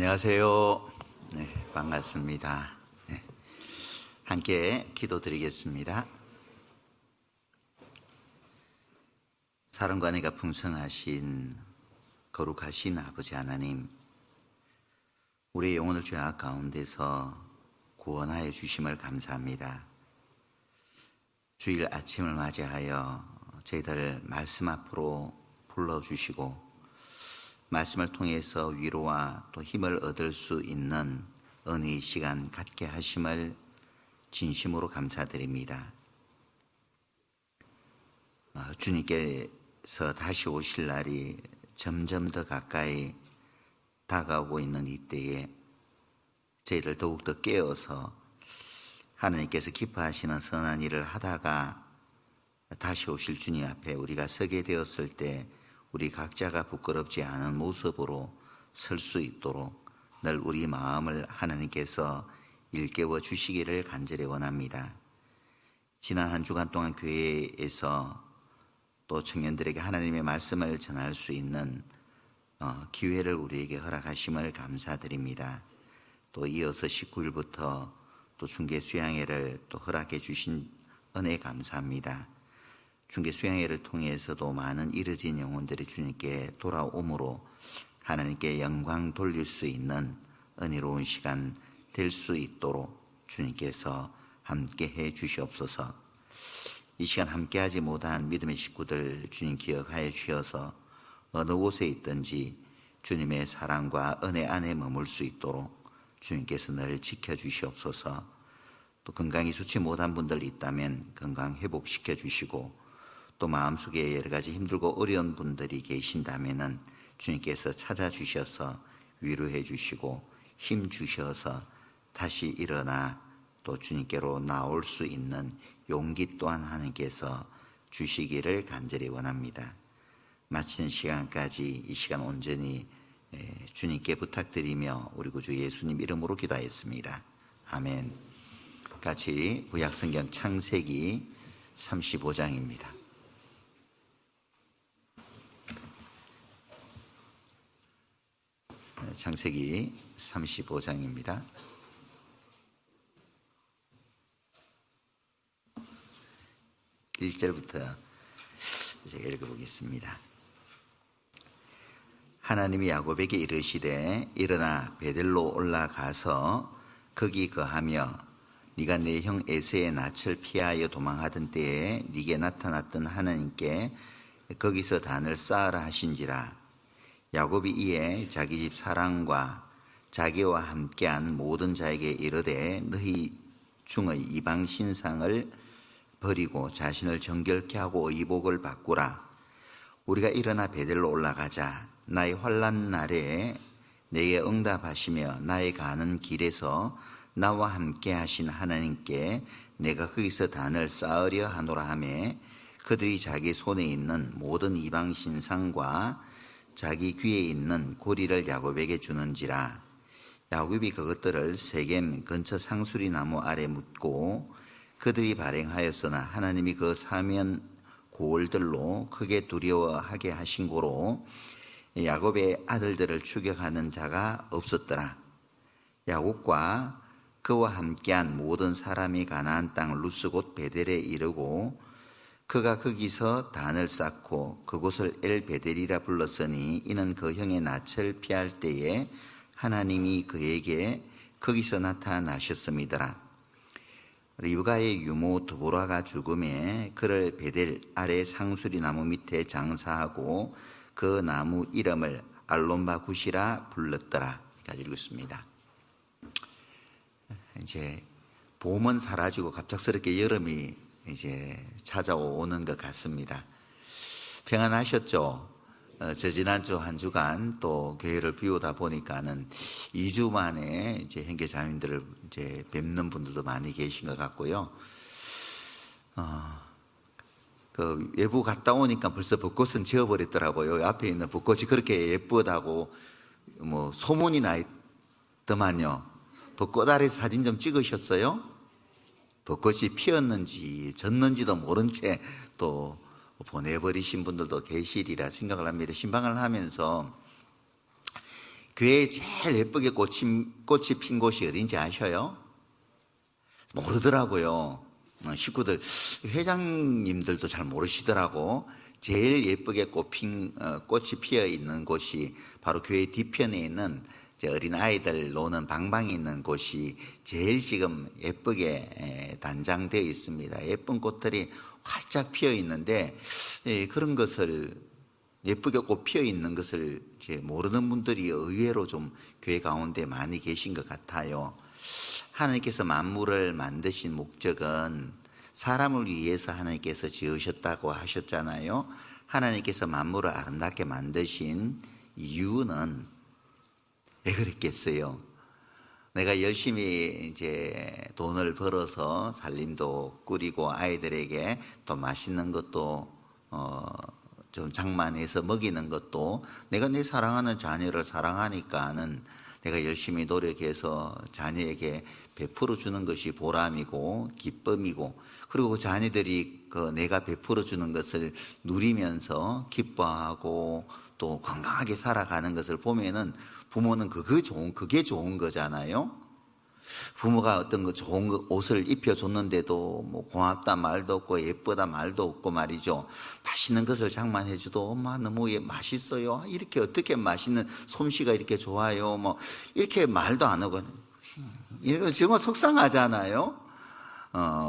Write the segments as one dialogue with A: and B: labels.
A: 안녕하세요. 네, 반갑습니다. 네, 함께 기도드리겠습니다. 사랑과 은혜가 풍성하신 거룩하신 아버지 하나님, 우리의 영혼을 죄악 가운데서 구원하여 주심을 감사합니다. 주일 아침을 맞이하여 저희들 말씀 앞으로 불러주시고 말씀을 통해서 위로와 또 힘을 얻을 수 있는 은혜의 시간 갖게 하심을 진심으로 감사드립니다. 주님께서 다시 오실 날이 점점 더 가까이 다가오고 있는 이때에 저희들 더욱더 깨어서 하나님께서 기뻐하시는 선한 일을 하다가 다시 오실 주님 앞에 우리가 서게 되었을 때 우리 각자가 부끄럽지 않은 모습으로 설 수 있도록 늘 우리 마음을 하나님께서 일깨워 주시기를 간절히 원합니다. 지난 한 주간 동안 교회에서 또 청년들에게 하나님의 말씀을 전할 수 있는 기회를 우리에게 허락하심을 감사드립니다. 또 이어서 19일부터 또 중계 수양회를 또 허락해 주신 은혜 감사합니다. 중계 수양회를 통해서도 많은 잃어진 영혼들이 주님께 돌아오므로 하나님께 영광 돌릴 수 있는 은혜로운 시간 될 수 있도록 주님께서 함께 해 주시옵소서. 이 시간 함께하지 못한 믿음의 식구들 주님 기억하여 주셔서 어느 곳에 있든지 주님의 사랑과 은혜 안에 머물 수 있도록 주님께서 늘 지켜주시옵소서. 또 건강이 좋지 못한 분들 있다면 건강 회복시켜 주시고 또 마음속에 여러 가지 힘들고 어려운 분들이 계신다면 주님께서 찾아주셔서 위로해 주시고 힘 주셔서 다시 일어나 또 주님께로 나올 수 있는 용기 또한 하나님께서 주시기를 간절히 원합니다. 마치는 시간까지 이 시간 온전히 주님께 부탁드리며 우리 구주 예수님 이름으로 기도하였습니다. 아멘. 같이 구약성경 창세기 35장입니다. 창세기 35장입니다. 1절부터 제가 읽어보겠습니다. 하나님이 야곱에게 이르시되 일어나 베델로 올라가서 거기 거하며 네가 내 형 에서의 낯을 피하여 도망하던 때에 네게 나타났던 하나님께 거기서 단을 쌓으라 하신지라. 야곱이 이에 자기 집 사람과 자기와 함께한 모든 자에게 이르되 너희 중의 이방 신상을 버리고 자신을 정결케 하고 의복을 바꾸라. 우리가 일어나 베델로 올라가자. 나의 환난 날에 내게 응답하시며 나의 가는 길에서 나와 함께 하신 하나님께 내가 거기서 단을 쌓으려 하노라 하며 그들이 자기 손에 있는 모든 이방 신상과 자기 귀에 있는 고리를 야곱에게 주는지라. 야곱이 그것들을 세겜 근처 상수리 나무 아래 묻고 그들이 발행하였으나 하나님이 그 사면 고을들로 크게 두려워하게 하신 고로 야곱의 아들들을 추격하는 자가 없었더라. 야곱과 그와 함께한 모든 사람이 가나안 땅 루스 곧 베델에 이르고 그가 거기서 단을 쌓고 그곳을 엘베델이라 불렀으니 이는 그 형의 낯을 피할 때에 하나님이 그에게 거기서 나타나셨음이더라. 리브가의 유모 드보라가 죽음에 그를 베델 아래 상수리 나무 밑에 장사하고 그 나무 이름을 알론바굿이라 불렀더라. 여기까지 읽었습니다. 이제 봄은 사라지고 갑작스럽게 여름이 이제 찾아오는 것 같습니다. 평안하셨죠? 저 지난주 한 주간 또 교회를 비우다 보니까는 2주 만에 이제 형제자매들을 이제 뵙는 분들도 많이 계신 것 같고요. 그 외부 갔다 오니까 벌써 벚꽃은 지어버렸더라고요. 앞에 있는 벚꽃이 그렇게 예쁘다고 뭐 소문이 나 있더만요. 벚꽃 아래 사진 좀 찍으셨어요? 벚꽃이 피었는지 졌는지도 모른 채 또 보내버리신 분들도 계시리라 생각을 합니다. 신방을 하면서 교회에 제일 예쁘게 꽃이 핀 곳이 어딘지 아셔요? 모르더라고요. 식구들, 회장님들도 잘 모르시더라고. 제일 예쁘게 꽃이 피어 있는 곳이 바로 교회 뒤편에 있는 어린 아이들 노는 방방이 있는 곳이 제일 지금 예쁘게 단장되어 있습니다. 예쁜 꽃들이 활짝 피어 있는데, 그런 것을, 예쁘게 꽃 피어 있는 것을 이제 모르는 분들이 의외로 좀 교회 가운데 많이 계신 것 같아요. 하나님께서 만물을 만드신 목적은 사람을 위해서 하나님께서 지으셨다고 하셨잖아요. 하나님께서 만물을 아름답게 만드신 이유는 왜 그랬겠어요? 내가 열심히 이제 돈을 벌어서 살림도 꾸리고 아이들에게 또 맛있는 것도 좀 장만해서 먹이는 것도 내가 내 사랑하는 자녀를 사랑하니까는 내가 열심히 노력해서 자녀에게 베풀어 주는 것이 보람이고 기쁨이고, 그리고 그 자녀들이 내가 베풀어 주는 것을 누리면서 기뻐하고 또 건강하게 살아가는 것을 보면은 부모는 그게 좋은 거잖아요. 부모가 어떤 거 좋은 옷을 입혀줬는데도 뭐 고맙다 말도 없고 예쁘다 말도 없고 말이죠. 맛있는 것을 장만해줘도 엄마 너무 맛있어요. 이렇게 어떻게 맛있는 솜씨가 이렇게 좋아요. 뭐 이렇게 말도 안 하고, 이거 정말 속상하잖아요.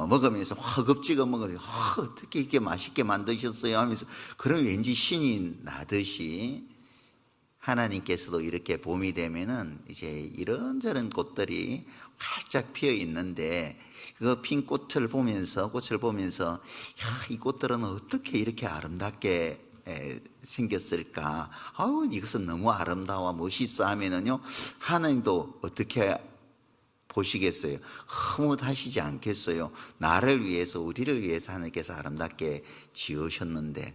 A: 먹으면서 허겁지겁 먹으면서 어떻게 이렇게 맛있게 만드셨어요 하면서, 그런 왠지 신이 나듯이 하나님께서도 이렇게 봄이 되면은 이제 이런저런 꽃들이 활짝 피어 있는데, 그 핀 꽃을 보면서 이 꽃들은 어떻게 이렇게 아름답게 생겼을까? 이것은 너무 아름다워 멋있어 하면은요, 하나님도 어떻게 보시겠어요? 허무하시지 않겠어요? 나를 위해서, 우리를 위해서 하나님께서 아름답게 지으셨는데.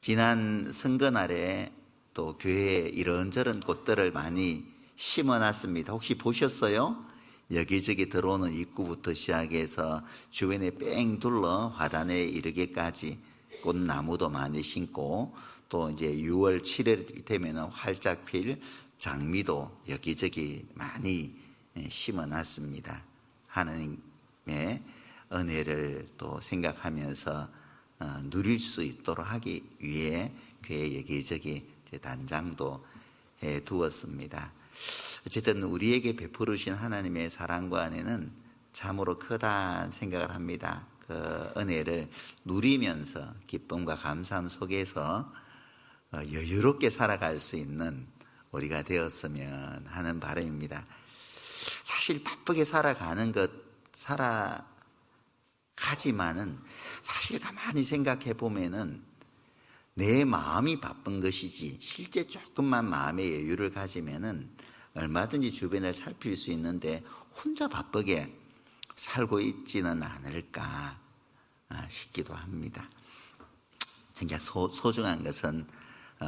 A: 지난 선거날에 또 교회에 이런저런 꽃들을 많이 심어놨습니다. 혹시 보셨어요? 여기저기 들어오는 입구부터 시작해서 주변에 뺑 둘러 화단에 이르기까지 꽃나무도 많이 심고, 또 이제 6월 7일 되면 활짝 필 장미도 여기저기 많이 심어놨습니다. 하나님의 은혜를 또 생각하면서 누릴 수 있도록 하기 위해 교회 여기저기 단장도 해 두었습니다. 어쨌든 우리에게 베풀으신 하나님의 사랑과 은혜는 참으로 크다 생각을 합니다. 그 은혜를 누리면서 기쁨과 감사함 속에서 여유롭게 살아갈 수 있는 우리가 되었으면 하는 바람입니다. 사실 바쁘게 살아가지만은 사실 가만히 생각해 보면은 내 마음이 바쁜 것이지, 실제 조금만 마음의 여유를 가지면은 얼마든지 주변을 살필 수 있는데 혼자 바쁘게 살고 있지는 않을까 싶기도 합니다. 정말 소중한 것은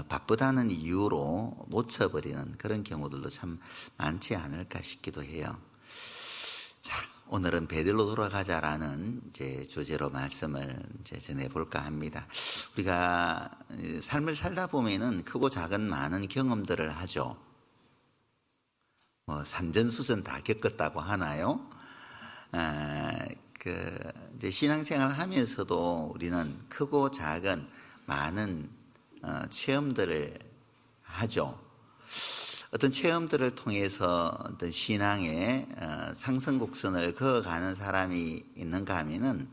A: 바쁘다는 이유로 놓쳐버리는 그런 경우들도 참 많지 않을까 싶기도 해요. 자, 오늘은 베들로 돌아가자라는 이제 주제로 말씀을 이제 전해볼까 합니다. 우리가 삶을 살다 보면은 크고 작은 많은 경험들을 하죠. 뭐 산전수전 다 겪었다고 하나요? 이제 신앙생활을 하면서도 우리는 크고 작은 많은 체험들을 하죠. 어떤 체험들을 통해서 어떤 신앙의 상승곡선을 그어가는 사람이 있는가 하면은,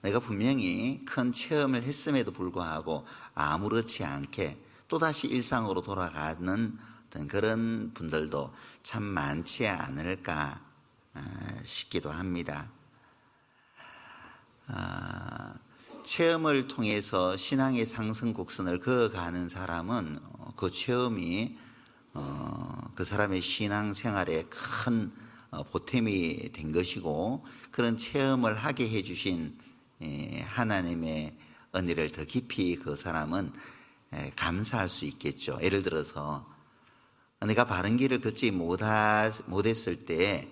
A: 내가 분명히 큰 체험을 했음에도 불구하고 아무렇지 않게 또다시 일상으로 돌아가는 어떤 그런 분들도 참 많지 않을까 싶기도 합니다. 체험을 통해서 신앙의 상승곡선을 그어가는 사람은 그 체험이 그 사람의 신앙생활에 큰 보탬이 된 것이고, 그런 체험을 하게 해주신 하나님의 은혜를 더 깊이 그 사람은 감사할 수 있겠죠. 예를 들어서 내가 바른 길을 걷지 못했을 때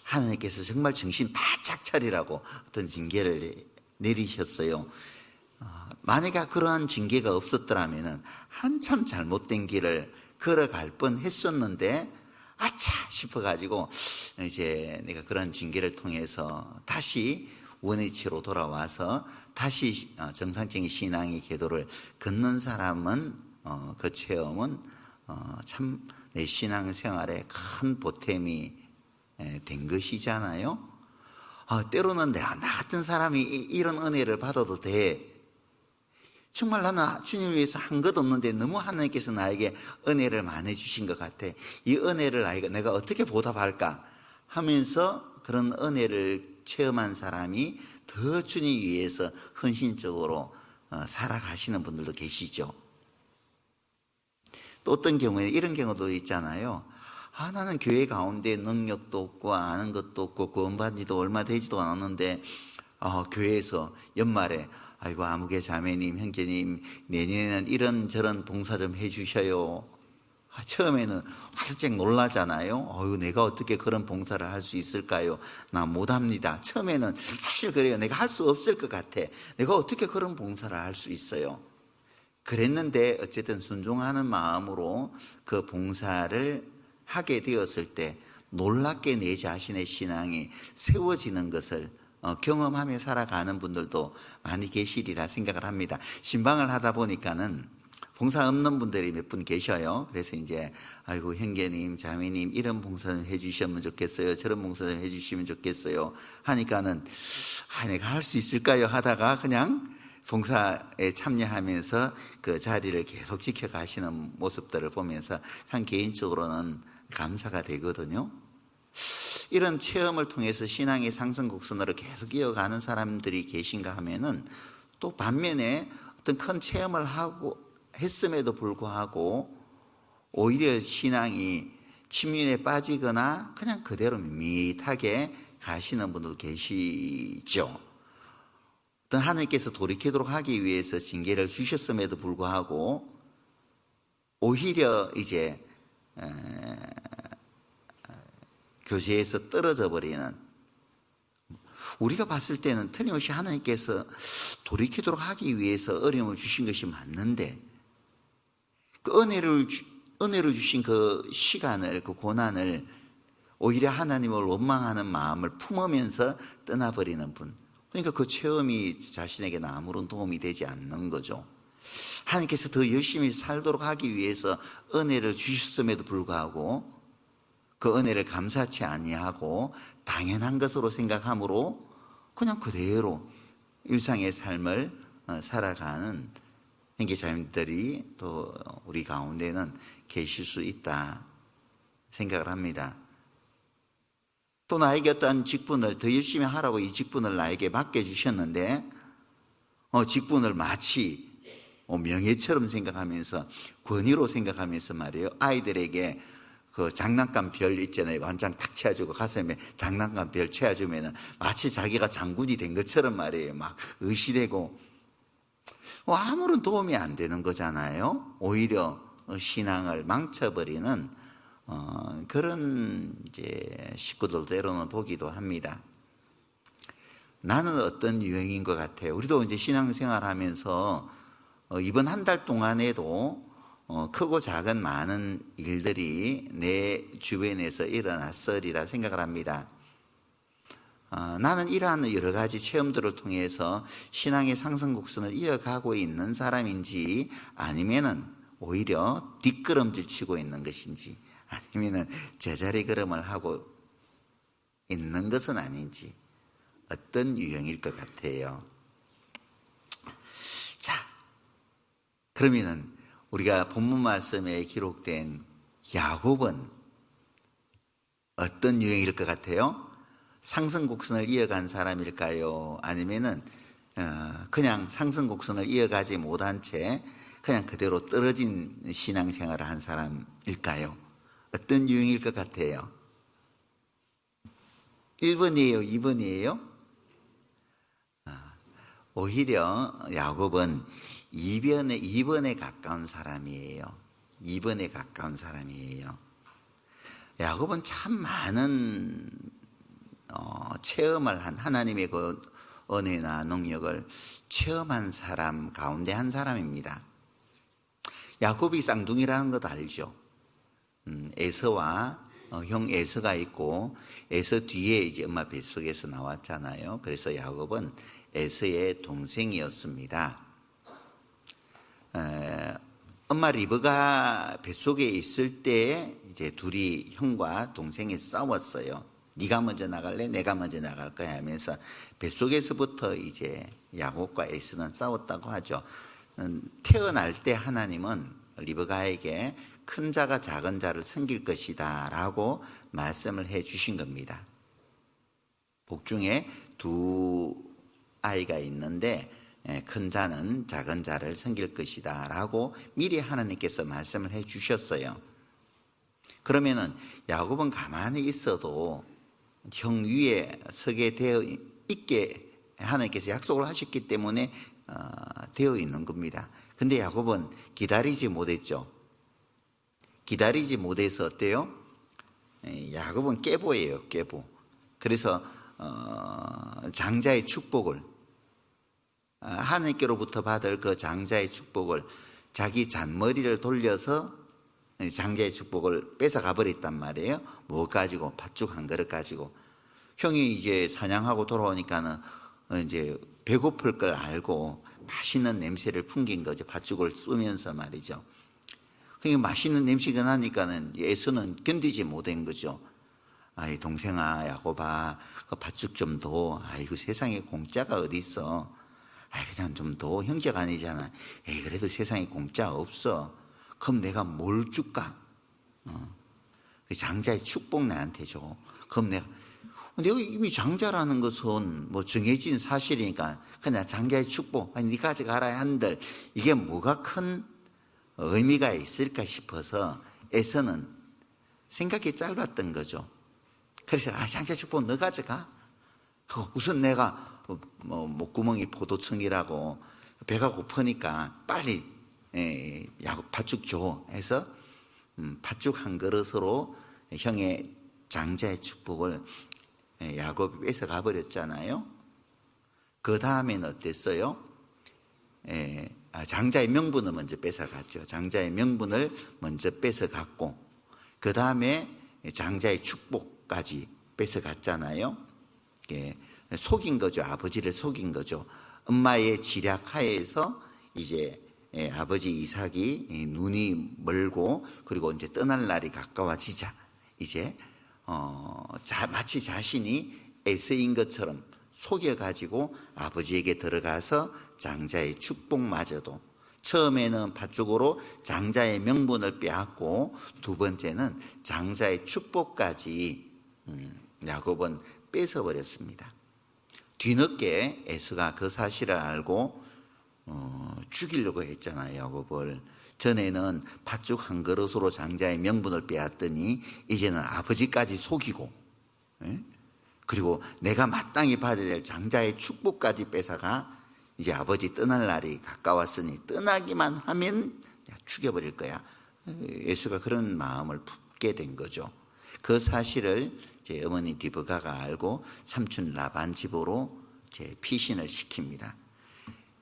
A: 하나님께서 정말 정신 바짝 차리라고 어떤 징계를 내리셨어요. 만약에 그러한 징계가 없었더라면 한참 잘못된 길을 걸어갈 뻔 했었는데 아차 싶어가지고 이제 내가 그런 징계를 통해서 다시 원위치로 돌아와서 다시 정상적인 신앙의 궤도를 걷는 사람은 그 체험은 참 내 신앙생활에 큰 보탬이 된 것이잖아요. 때로는 나 같은 사람이 이런 은혜를 받아도 돼. 정말 나는 주님을 위해서 한 것 없는데 너무 하나님께서 나에게 은혜를 많이 주신 것 같아. 이 은혜를 내가 어떻게 보답할까 하면서 그런 은혜를 체험한 사람이 더 주님 위해서 헌신적으로 살아가시는 분들도 계시죠. 또 어떤 경우에 이런 경우도 있잖아요. 나는 교회 가운데 능력도 없고 아는 것도 없고 구원받은 지도 얼마 되지도 않았는데 교회에서 연말에 아이고 아무개 자매님 형제님 내년에는 이런저런 봉사 좀 해주셔요. 처음에는 활짝 놀라잖아요. 내가 어떻게 그런 봉사를 할 수 있을까요? 나 못합니다. 처음에는 사실 그래요. 내가 할 수 없을 것 같아. 내가 어떻게 그런 봉사를 할 수 있어요? 그랬는데 어쨌든 순종하는 마음으로 그 봉사를 하게 되었을 때 놀랍게 내 자신의 신앙이 세워지는 것을 경험하며 살아가는 분들도 많이 계시리라 생각을 합니다. 신방을 하다 보니까는 봉사 없는 분들이 몇 분 계셔요. 그래서 이제 아이고 형제님 자매님 이런 봉사 좀 해주시면 좋겠어요, 저런 봉사 좀 해주시면 좋겠어요 하니까는 내가 할 수 있을까요 하다가 그냥 봉사에 참여하면서 그 자리를 계속 지켜가시는 모습들을 보면서 참 개인적으로는 감사가 되거든요. 이런 체험을 통해서 신앙의 상승 곡선으로 계속 이어가는 사람들이 계신가 하면은 또 반면에 어떤 큰 체험을 하고 했음에도 불구하고 오히려 신앙이 침륜에 빠지거나 그냥 그대로 밋밋하게 가시는 분도 계시죠. 어떤 하나님께서 돌이키도록 하기 위해서 징계를 주셨음에도 불구하고 오히려 이제 교제에서 떨어져 버리는, 우리가 봤을 때는 틀림없이 하나님께서 돌이키도록 하기 위해서 어려움을 주신 것이 맞는데 그 은혜를 주신 그 시간을, 그 고난을 오히려 하나님을 원망하는 마음을 품으면서 떠나버리는 분, 그러니까 그 체험이 자신에게는 아무런 도움이 되지 않는 거죠. 하나님께서 더 열심히 살도록 하기 위해서 은혜를 주셨음에도 불구하고 그 은혜를 감사치 아니하고 당연한 것으로 생각함으로 그냥 그대로 일상의 삶을 살아가는 형제자매들이 또 우리 가운데는 계실 수 있다 생각을 합니다. 또 나에게 어떤 직분을 더 열심히 하라고 이 직분을 나에게 맡겨주셨는데 직분을 마치 명예처럼 생각하면서 권위로 생각하면서 말이에요. 아이들에게 그 장난감 별 있잖아요. 완장 탁 채워주고 가슴에 장난감 별 채워주면 마치 자기가 장군이 된 것처럼 말이에요. 막 의시되고 아무런 도움이 안 되는 거잖아요. 오히려 신앙을 망쳐버리는 그런 이제 식구들도 때로는 보기도 합니다. 나는 어떤 유형인 것 같아요. 우리도 이제 신앙생활 하면서 이번 한 달 동안에도 크고 작은 많은 일들이 내 주변에서 일어났으리라 생각을 합니다. 나는 이러한 여러 가지 체험들을 통해서 신앙의 상승 곡선을 이어가고 있는 사람인지 아니면은 오히려 뒷걸음질 치고 있는 것인지 아니면은 제자리 걸음을 하고 있는 것은 아닌지 어떤 유형일 것 같아요. 자, 그러면은 우리가 본문 말씀에 기록된 야곱은 어떤 유형일 것 같아요? 상승 곡선을 이어간 사람일까요? 아니면은 그냥 상승 곡선을 이어가지 못한 채 그냥 그대로 떨어진 신앙생활을 한 사람일까요? 어떤 유형일 것 같아요? 1번이에요? 2번이에요? 오히려 야곱은 2번에 가까운 사람이에요. 2번에 가까운 사람이에요. 야곱은 참 많은 체험을 한 하나님의 그 은혜나 능력을 체험한 사람 가운데 한 사람입니다. 야곱이 쌍둥이라는 것도 알죠. 에서와 형 에서가 있고 에서 뒤에 이제 엄마 뱃속에서 나왔잖아요. 그래서 야곱은 에서의 동생이었습니다. 엄마 리브가 뱃속에 있을 때 이제 둘이 형과 동생이 싸웠어요. 네가 먼저 나갈래? 내가 먼저 나갈 거야 하면서 뱃속에서부터 이제 야곱과 에서는 싸웠다고 하죠. 태어날 때 하나님은 리브가에게 큰 자가 작은 자를 섬길 것이다 라고 말씀을 해 주신 겁니다. 복중에 두 아이가 있는데 큰 자는 작은 자를 섬길 것이다 라고 미리 하나님께서 말씀을 해 주셨어요. 그러면은 야곱은 가만히 있어도 형 위에 서게 되어 있게 하나님께서 약속을 하셨기 때문에 되어 있는 겁니다. 근데 야곱은 기다리지 못했죠. 기다리지 못해서 어때요? 야곱은 깨보예요, 깨보. 그래서 장자의 축복을 하나님께로부터 받을 그 장자의 축복을 자기 잔머리를 돌려서 장자의 축복을 뺏어가 버렸단 말이에요. 뭐 가지고? 팥죽 한 그릇 가지고. 형이 이제 사냥하고 돌아오니까는 이제 배고플 걸 알고 맛있는 냄새를 풍긴 거죠. 팥죽을 쏘면서 말이죠. 그러니까 맛있는 냄새가 나니까는 에서는 견디지 못한 거죠. 아이 동생아 야곱아 그 팥죽 좀 더. 아이고 세상에 공짜가 어디 있어. 아이 그냥 좀 더. 형제가 아니잖아. 에이 그래도 세상에 공짜 없어. 그럼 내가 뭘 줄까? 장자의 축복 나한테 줘. 그럼 내가 이미 장자라는 것은 뭐 정해진 사실이니까 그냥 장자의 축복 아니 네 가져가라 한들 이게 뭐가 큰 의미가 있을까 싶어서 에서는 생각이 짧았던 거죠. 그래서 장자 축복 너 가져가. 우선 내가 목구멍이 포도청이라고 배가 고프니까 빨리 팥죽 줘 해서 팥죽 한 그릇으로 형의 장자의 축복을 야곱이 뺏어가 버렸잖아요. 그 다음에는 어땠어요? 장자의 명분을 먼저 뺏어갔죠. 장자의 명분을 먼저 뺏어갔고 그 다음에 장자의 축복까지 뺏어갔잖아요. 속인 거죠. 아버지를 속인 거죠. 엄마의 지략하에서 이제 아버지 이삭이 눈이 멀고 그리고 이제 떠날 날이 가까워지자 이제 마치 자신이 에서인 것처럼 속여가지고 아버지에게 들어가서 장자의 축복마저도 처음에는 팥죽으로 장자의 명분을 빼앗고 두 번째는 장자의 축복까지 야곱은 뺏어버렸습니다. 뒤늦게 에서가 그 사실을 알고 죽이려고 했잖아요. 야곱을. 전에는 팥죽 한 그릇으로 장자의 명분을 빼앗더니 이제는 아버지까지 속이고 그리고 내가 마땅히 받아야 될 장자의 축복까지 뺏어가 이제 아버지 떠날 날이 가까웠으니 떠나기만 하면 죽여버릴 거야. 예수가 그런 마음을 품게 된 거죠. 그 사실을 제 어머니 리브가가 알고 삼촌 라반 집으로 제 피신을 시킵니다.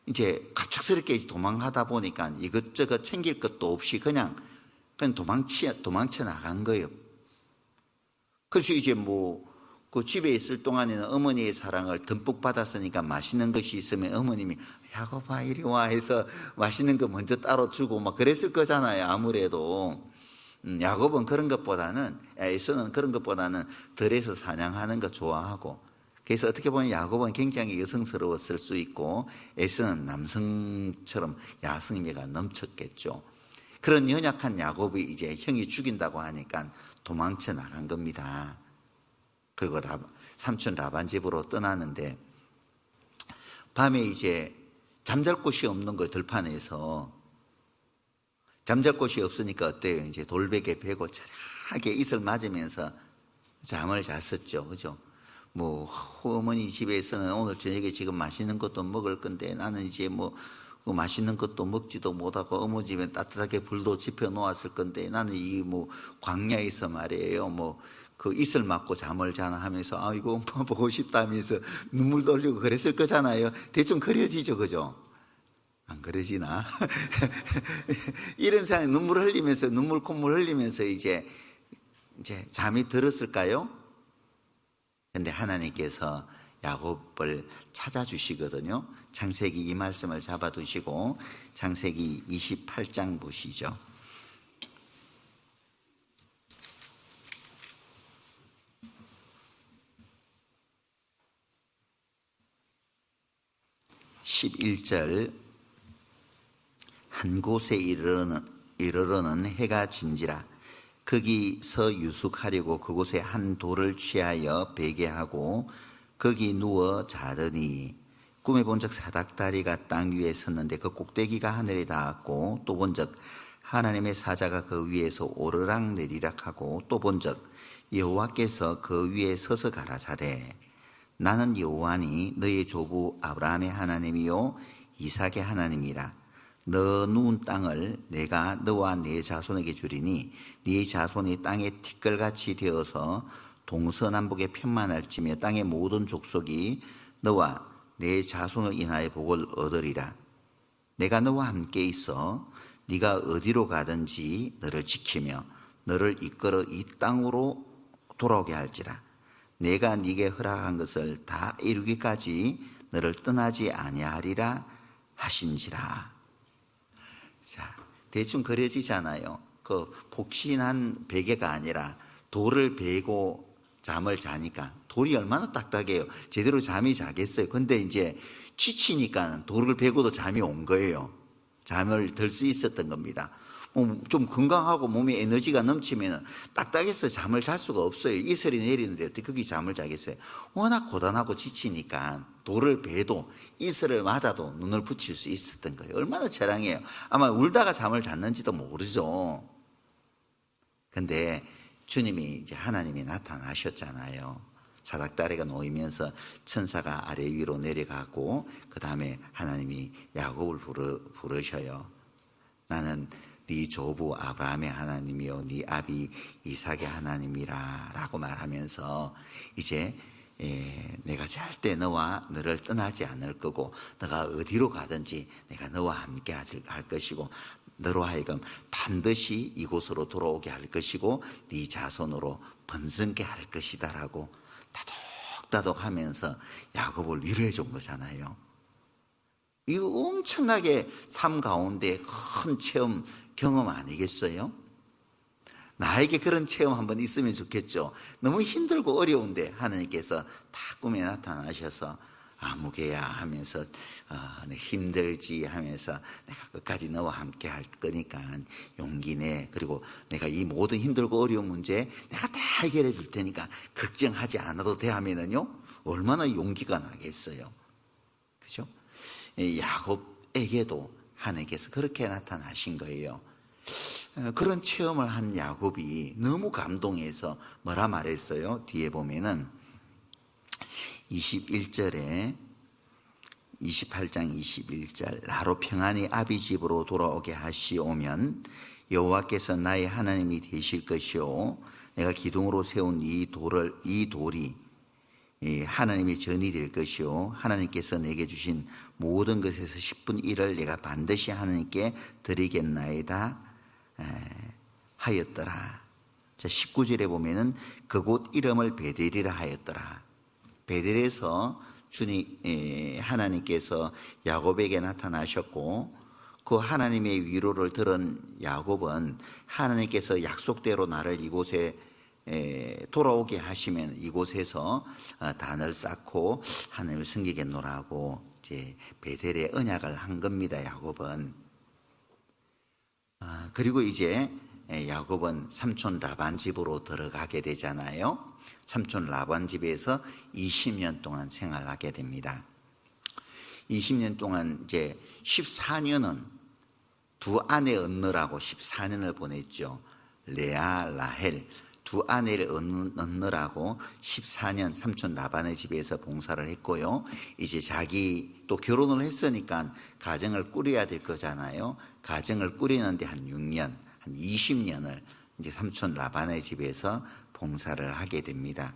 A: 이제 갑작스럽게 도망하다 보니까 이것저것 챙길 것도 없이 그냥 도망쳐 나간 거예요. 그래서 이제 그 집에 있을 동안에는 어머니의 사랑을 듬뿍 받았으니까 맛있는 것이 있으면 어머님이 야곱아 이리 와 해서 맛있는 거 먼저 따로 주고 막 그랬을 거잖아요. 아무래도 야곱은 그런 것보다는 에서는 그런 것보다는 들에서 사냥하는 거 좋아하고 그래서 어떻게 보면 야곱은 굉장히 여성스러웠을 수 있고 에서는 남성처럼 야성미가 넘쳤겠죠. 그런 연약한 야곱이 이제 형이 죽인다고 하니까 도망쳐 나간 겁니다. 그리고 삼촌 라반 집으로 떠나는데 밤에 이제 잠잘 곳이 없는 거예요. 들판에서 잠잘 곳이 없으니까 어때요? 이제 돌베개 베고 차라하게 이슬 맞으면서 잠을 잤었죠. 그죠? 어머니 집에서는 오늘 저녁에 지금 맛있는 것도 먹을 건데 나는 이제 그 맛있는 것도 먹지도 못하고 어머니 집에 따뜻하게 불도 지펴 놓았을 건데 나는 이 광야에서 말이에요. 그 이슬 맞고 잠을 자나 하면서 아이고 엄마 보고 싶다 하면서 눈물도 흘리고 그랬을 거잖아요. 대충 그려지죠. 그죠? 안 그러지나? 이런 사람이 눈물 흘리면서 눈물 콧물 흘리면서 이제 잠이 들었을까요? 근데 하나님께서 야곱을 찾아주시거든요. 창세기 이 말씀을 잡아두시고 창세기 28장 보시죠. 11절 한 곳에 이르러는 해가 진지라 거기서 유숙하려고 그곳에 한 돌을 취하여 베개하고 거기 누워 자더니 꿈에 본적 사닥다리가 땅 위에 섰는데 그 꼭대기가 하늘에 닿았고 또 본적 하나님의 사자가 그 위에서 오르락 내리락 하고 또 본적 여호와께서 그 위에 서서 가라사대 나는 여호와니 너의 조부 아브라함의 하나님이요 이삭의 하나님이라 너 누운 땅을 내가 너와 네 자손에게 주리니 네 자손이 땅의 티끌같이 되어서 동서남북에 편만할지며 땅의 모든 족속이 너와 내 자손을 인하여 복을 얻으리라. 내가 너와 함께 있어 네가 어디로 가든지 너를 지키며 너를 이끌어 이 땅으로 돌아오게 할지라. 내가 네게 허락한 것을 다 이루기까지 너를 떠나지 아니하리라 하신지라. 자, 대충 그려지잖아요. 그 복신한 베개가 아니라 돌을 베고 잠을 자니까 돌이 얼마나 딱딱해요. 제대로 잠이 자겠어요. 근데 이제 지치니까 돌을 베고도 잠이 온 거예요. 잠을 들 수 있었던 겁니다. 좀 건강하고 몸에 에너지가 넘치면 딱딱해서 잠을 잘 수가 없어요. 이슬이 내리는데 어떻게 거기 잠을 자겠어요. 워낙 고단하고 지치니까 돌을 베도 이슬을 맞아도 눈을 붙일 수 있었던 거예요. 얼마나 처량해요. 아마 울다가 잠을 잤는지도 모르죠. 근데 주님이 이제 하나님이 나타나셨잖아요. 사닥다리가 놓이면서 천사가 아래 위로 내려가고 그 다음에 하나님이 야곱을 부르셔요. 나는 네 조부 아브라함의 하나님이요 네 아비 이삭의 하나님이라 라고 말하면서 이제 내가 절대 너를 떠나지 않을 거고 너가 어디로 가든지 내가 너와 함께 할 것이고 너로 하여금 반드시 이곳으로 돌아오게 할 것이고 네 자손으로 번성게 할 것이다 라고 다독다독 하면서 야곱을 위로해 준 거잖아요. 이거 엄청나게 삶 가운데 큰 체험 경험 아니겠어요? 나에게 그런 체험 한번 있으면 좋겠죠. 너무 힘들고 어려운데 하나님께서 다 꿈에 나타나셔서 아무개야 하면서 힘들지 하면서 내가 끝까지 너와 함께 할 거니까 용기 내. 그리고 내가 이 모든 힘들고 어려운 문제 내가 다 해결해 줄 테니까 걱정하지 않아도 돼 하면은요 얼마나 용기가 나겠어요. 그죠? 야곱에게도 하나님께서 그렇게 나타나신 거예요. 그런 체험을 한 야곱이 너무 감동해서 뭐라 말했어요? 뒤에 보면은 21절에 28장 21절 나로 평안히 아비 집으로 돌아오게 하시오면 여호와께서 나의 하나님이 되실 것이요 내가 기둥으로 세운 이 돌이 하나님의 전이 될 것이요 하나님께서 내게 주신 모든 것에서 10분 1을 내가 반드시 하나님께 드리겠나이다 하였더라. 자 19절에 보면은 그곳 이름을 베델이라 하였더라. 베델에서 하나님께서 야곱에게 나타나셨고 그 하나님의 위로를 들은 야곱은 하나님께서 약속대로 나를 이곳에 돌아오게 하시면 이곳에서 단을 쌓고 하나님을 섬기겠노라고 이제 베델의 언약을 한 겁니다. 야곱은. 그리고 이제 야곱은 삼촌 라반 집으로 들어가게 되잖아요. 삼촌 라반 집에서 20년 동안 생활하게 됩니다. 20년 동안 이제 14년은 두 아내 얻느라고 14년을 보냈죠. 레아, 라헬 두 아내를 얻느라고 14년 삼촌 라반의 집에서 봉사를 했고요. 이제 자기 또 결혼을 했으니까 가정을 꾸려야 될 거잖아요. 가정을 꾸리는데 한 6년, 한 20년을 이제 삼촌 라반의 집에서 봉사를 하게 됩니다.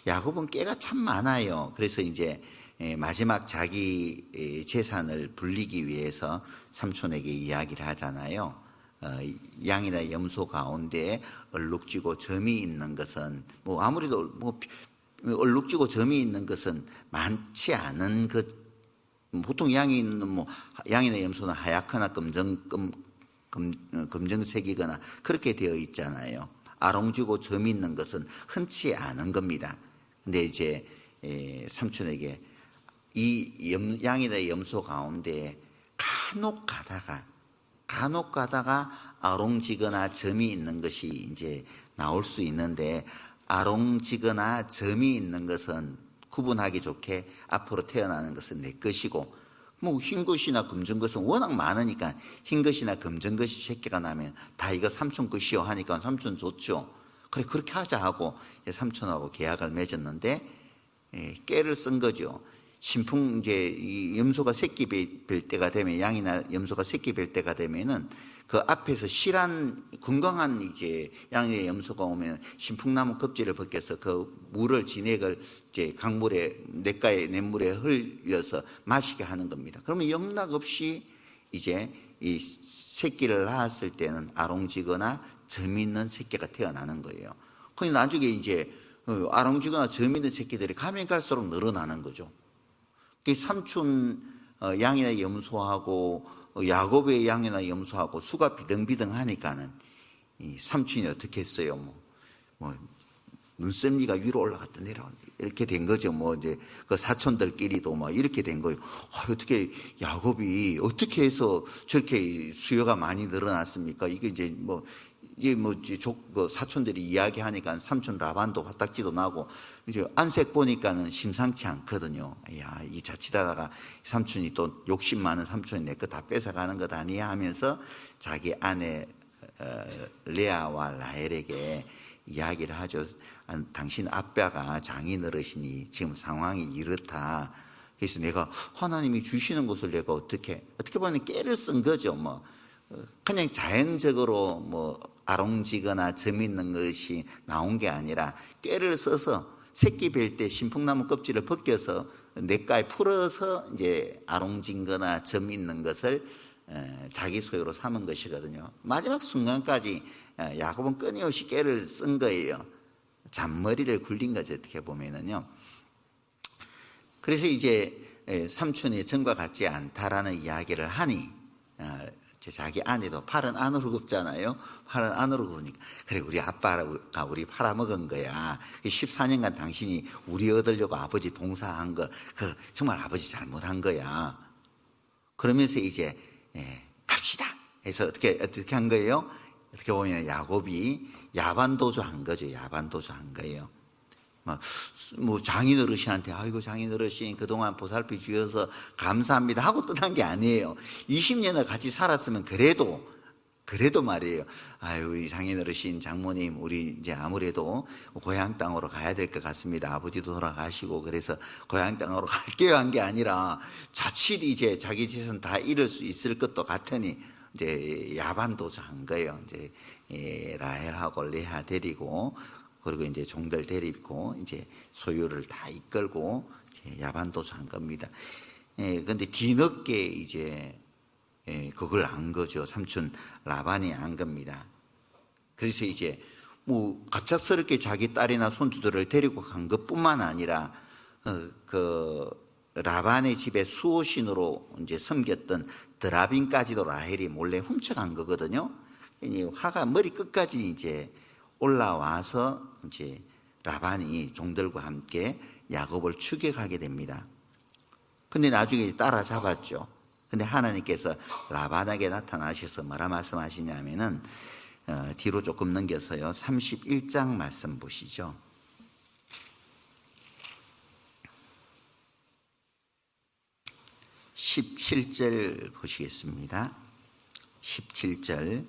A: 야곱은 깨가 참 많아요. 그래서 이제 마지막 자기 재산을 불리기 위해서 삼촌에게 이야기를 하잖아요. 양이나 염소 가운데 얼룩지고 점이 있는 것은 뭐 아무래도 뭐 얼룩지고 점이 있는 것은 많지 않은 것. 보통 양이는 뭐 양이나 염소는 하얗거나 검정색이거나 그렇게 되어 있잖아요. 아롱지고 점이 있는 것은 흔치 않은 겁니다. 근데 이제 삼촌에게 이 양이나 염소 가운데 간혹 가다가 아롱지거나 점이 있는 것이 이제 나올 수 있는데, 아롱지거나 점이 있는 것은 구분하기 좋게 앞으로 태어나는 것은 내 것이고, 뭐 흰 것이나 검정 것은 워낙 많으니까 흰 것이나 검정 것이 새끼가 나면 다 이거 삼촌 것이요 하니까 삼촌 좋죠. 그래 그렇게 하자 하고 삼촌하고 계약을 맺었는데 깨를 쓴 거죠. 신풍 이제 이 염소가 새끼 뵐 때가 되면, 양이나 염소가 새끼 뵐 때가 되면은 그 앞에서 실한 건강한 이제 양의 염소가 오면 신풍나무 껍질을 벗겨서 그 물을 진액을 이제 강물에 냇가에 냇물에 흘려서 마시게 하는 겁니다. 그러면 영락없이 이제 이 새끼를 낳았을 때는 아롱지거나 점 있는 새끼가 태어나는 거예요. 그런데 나중에 이제 아롱지거나 점 있는 새끼들이 가면 갈수록 늘어나는 거죠. 그 삼촌 양이나 염소하고 야곱의 양이나 염소하고 수가 비등비등하니까는 이 삼촌이 어떻게 했어요? 뭐 눈썰미가 위로 올라갔다 내려온다 이렇게 된 거죠. 뭐 이제 그 사촌들끼리도 막 이렇게 된 거예요. 어떻게 야곱이 어떻게 해서 저렇게 수요가 많이 늘어났습니까? 이게 이제 그 사촌들이 이야기하니까 삼촌 라반도 화딱지도 나고 이제 안색 보니까는 심상치 않거든요. 야, 이 자칫하다가 삼촌이 또 욕심 많은 삼촌이 내 거 다 뺏어가는 것 아니야 하면서 자기 아내 레아와 라헬에게 이야기를 하죠. 당신 아빠가 장인어르신이 지금 상황이 이렇다. 그래서 내가 하나님이 주시는 것을 내가 어떻게 보면 깨를 쓴 거죠. 뭐 그냥 자연적으로 뭐 아롱지거나 점 있는 것이 나온 게 아니라 꾀를 써서 새끼 뵐 때 신풍나무 껍질을 벗겨서 냇가에 풀어서 이제 아롱진거나 점 있는 것을 자기 소유로 삼은 것이거든요. 마지막 순간까지 야곱은 끊임없이 꾀를 쓴 거예요. 잔머리를 굴린 거죠, 어떻게 보면은요. 그래서 이제 삼촌이 전과 같지 않다라는 이야기를 하니 자기 아내도 팔은 안으로 굽잖아요. 팔은 안으로 굽으니까 그래 우리 아빠가 우리 팔아먹은 거야. 14년간 당신이 우리 얻으려고 아버지 봉사한 거 그 정말 아버지 잘못한 거야. 그러면서 이제 갑시다 해서 어떻게 한 거예요? 어떻게 보면 야곱이 야반도주 한 거죠. 야반도주 한 거예요. 뭐 장인어르신한테 아이고 장인어르신 그동안 보살피 주셔서 감사합니다 하고 떠난 게 아니에요. 20년을 같이 살았으면 그래도 말이에요. 아유 우리 장인어르신 장모님 우리 이제 아무래도 고향 땅으로 가야 될 것 같습니다. 아버지도 돌아가시고 그래서 고향 땅으로 갈게요 한 게 아니라 자칫 이제 자기 재산 다 잃을 수 있을 것도 같으니 이제 야반도주 한 거예요. 이제 라헬하고 레아 데리고 그리고 이제 종들 데리고 이제 소유를 다 이끌고 야반도주한 겁니다. 그런데 뒤늦게 이제 그걸 안 거죠. 삼촌 라반이 안 겁니다. 그래서 이제 뭐 갑작스럽게 자기 딸이나 손주들을 데리고 간 것뿐만 아니라 그 라반의 집에 수호신으로 이제 섬겼던 드라빈까지도 라헬이 몰래 훔쳐간 거거든요. 화가 머리 끝까지 이제 올라와서 이제 라반이 종들과 함께 야곱을 추격하게 됩니다. 근데 나중에 따라잡았죠. 근데 하나님께서 라반에게 나타나셔서 뭐라 말씀하시냐면은 뒤로 조금 넘겨서요 31장 말씀 보시죠. 17절 보시겠습니다. 17절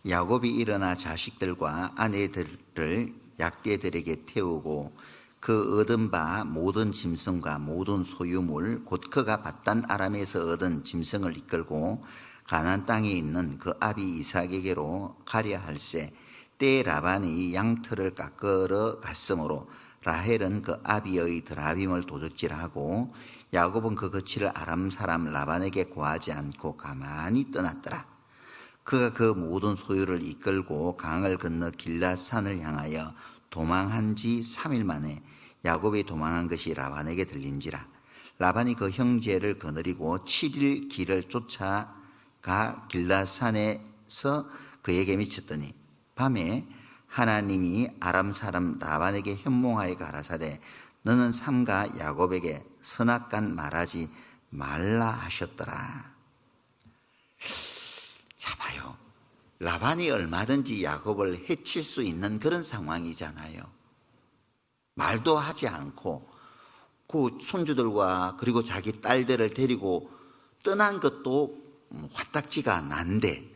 A: 야곱이 일어나 자식들과 아내들을 약대들에게 태우고 그 얻은 바 모든 짐승과 모든 소유물 곧 그가 밧단 아람에서 얻은 짐승을 이끌고 가나안 땅에 있는 그 아비 이삭에게로 가려 할세 때에 라반이 양털을 깎으러 갔으므로 라헬은 그 아비의 드라빔을 도적질하고 야곱은 그 거취를 아람 사람 라반에게 고하지 않고 가만히 떠났더라. 그가 그 모든 소유를 이끌고 강을 건너 길앗산을 향하여 도망한 지 3일 만에 야곱이 도망한 것이 라반에게 들린지라. 라반이 그 형제를 거느리고 7일 길을 쫓아가 길앗산에서 그에게 미쳤더니 밤에 하나님이 아람 사람 라반에게 현몽하여 가라사대 너는 삼가 야곱에게 선악간 말하지 말라 하셨더라. 자 봐요. 라반이 얼마든지 야곱을 해칠 수 있는 그런 상황이잖아요. 말도 하지 않고 그 손주들과 그리고 자기 딸들을 데리고 떠난 것도 화딱지가 난데,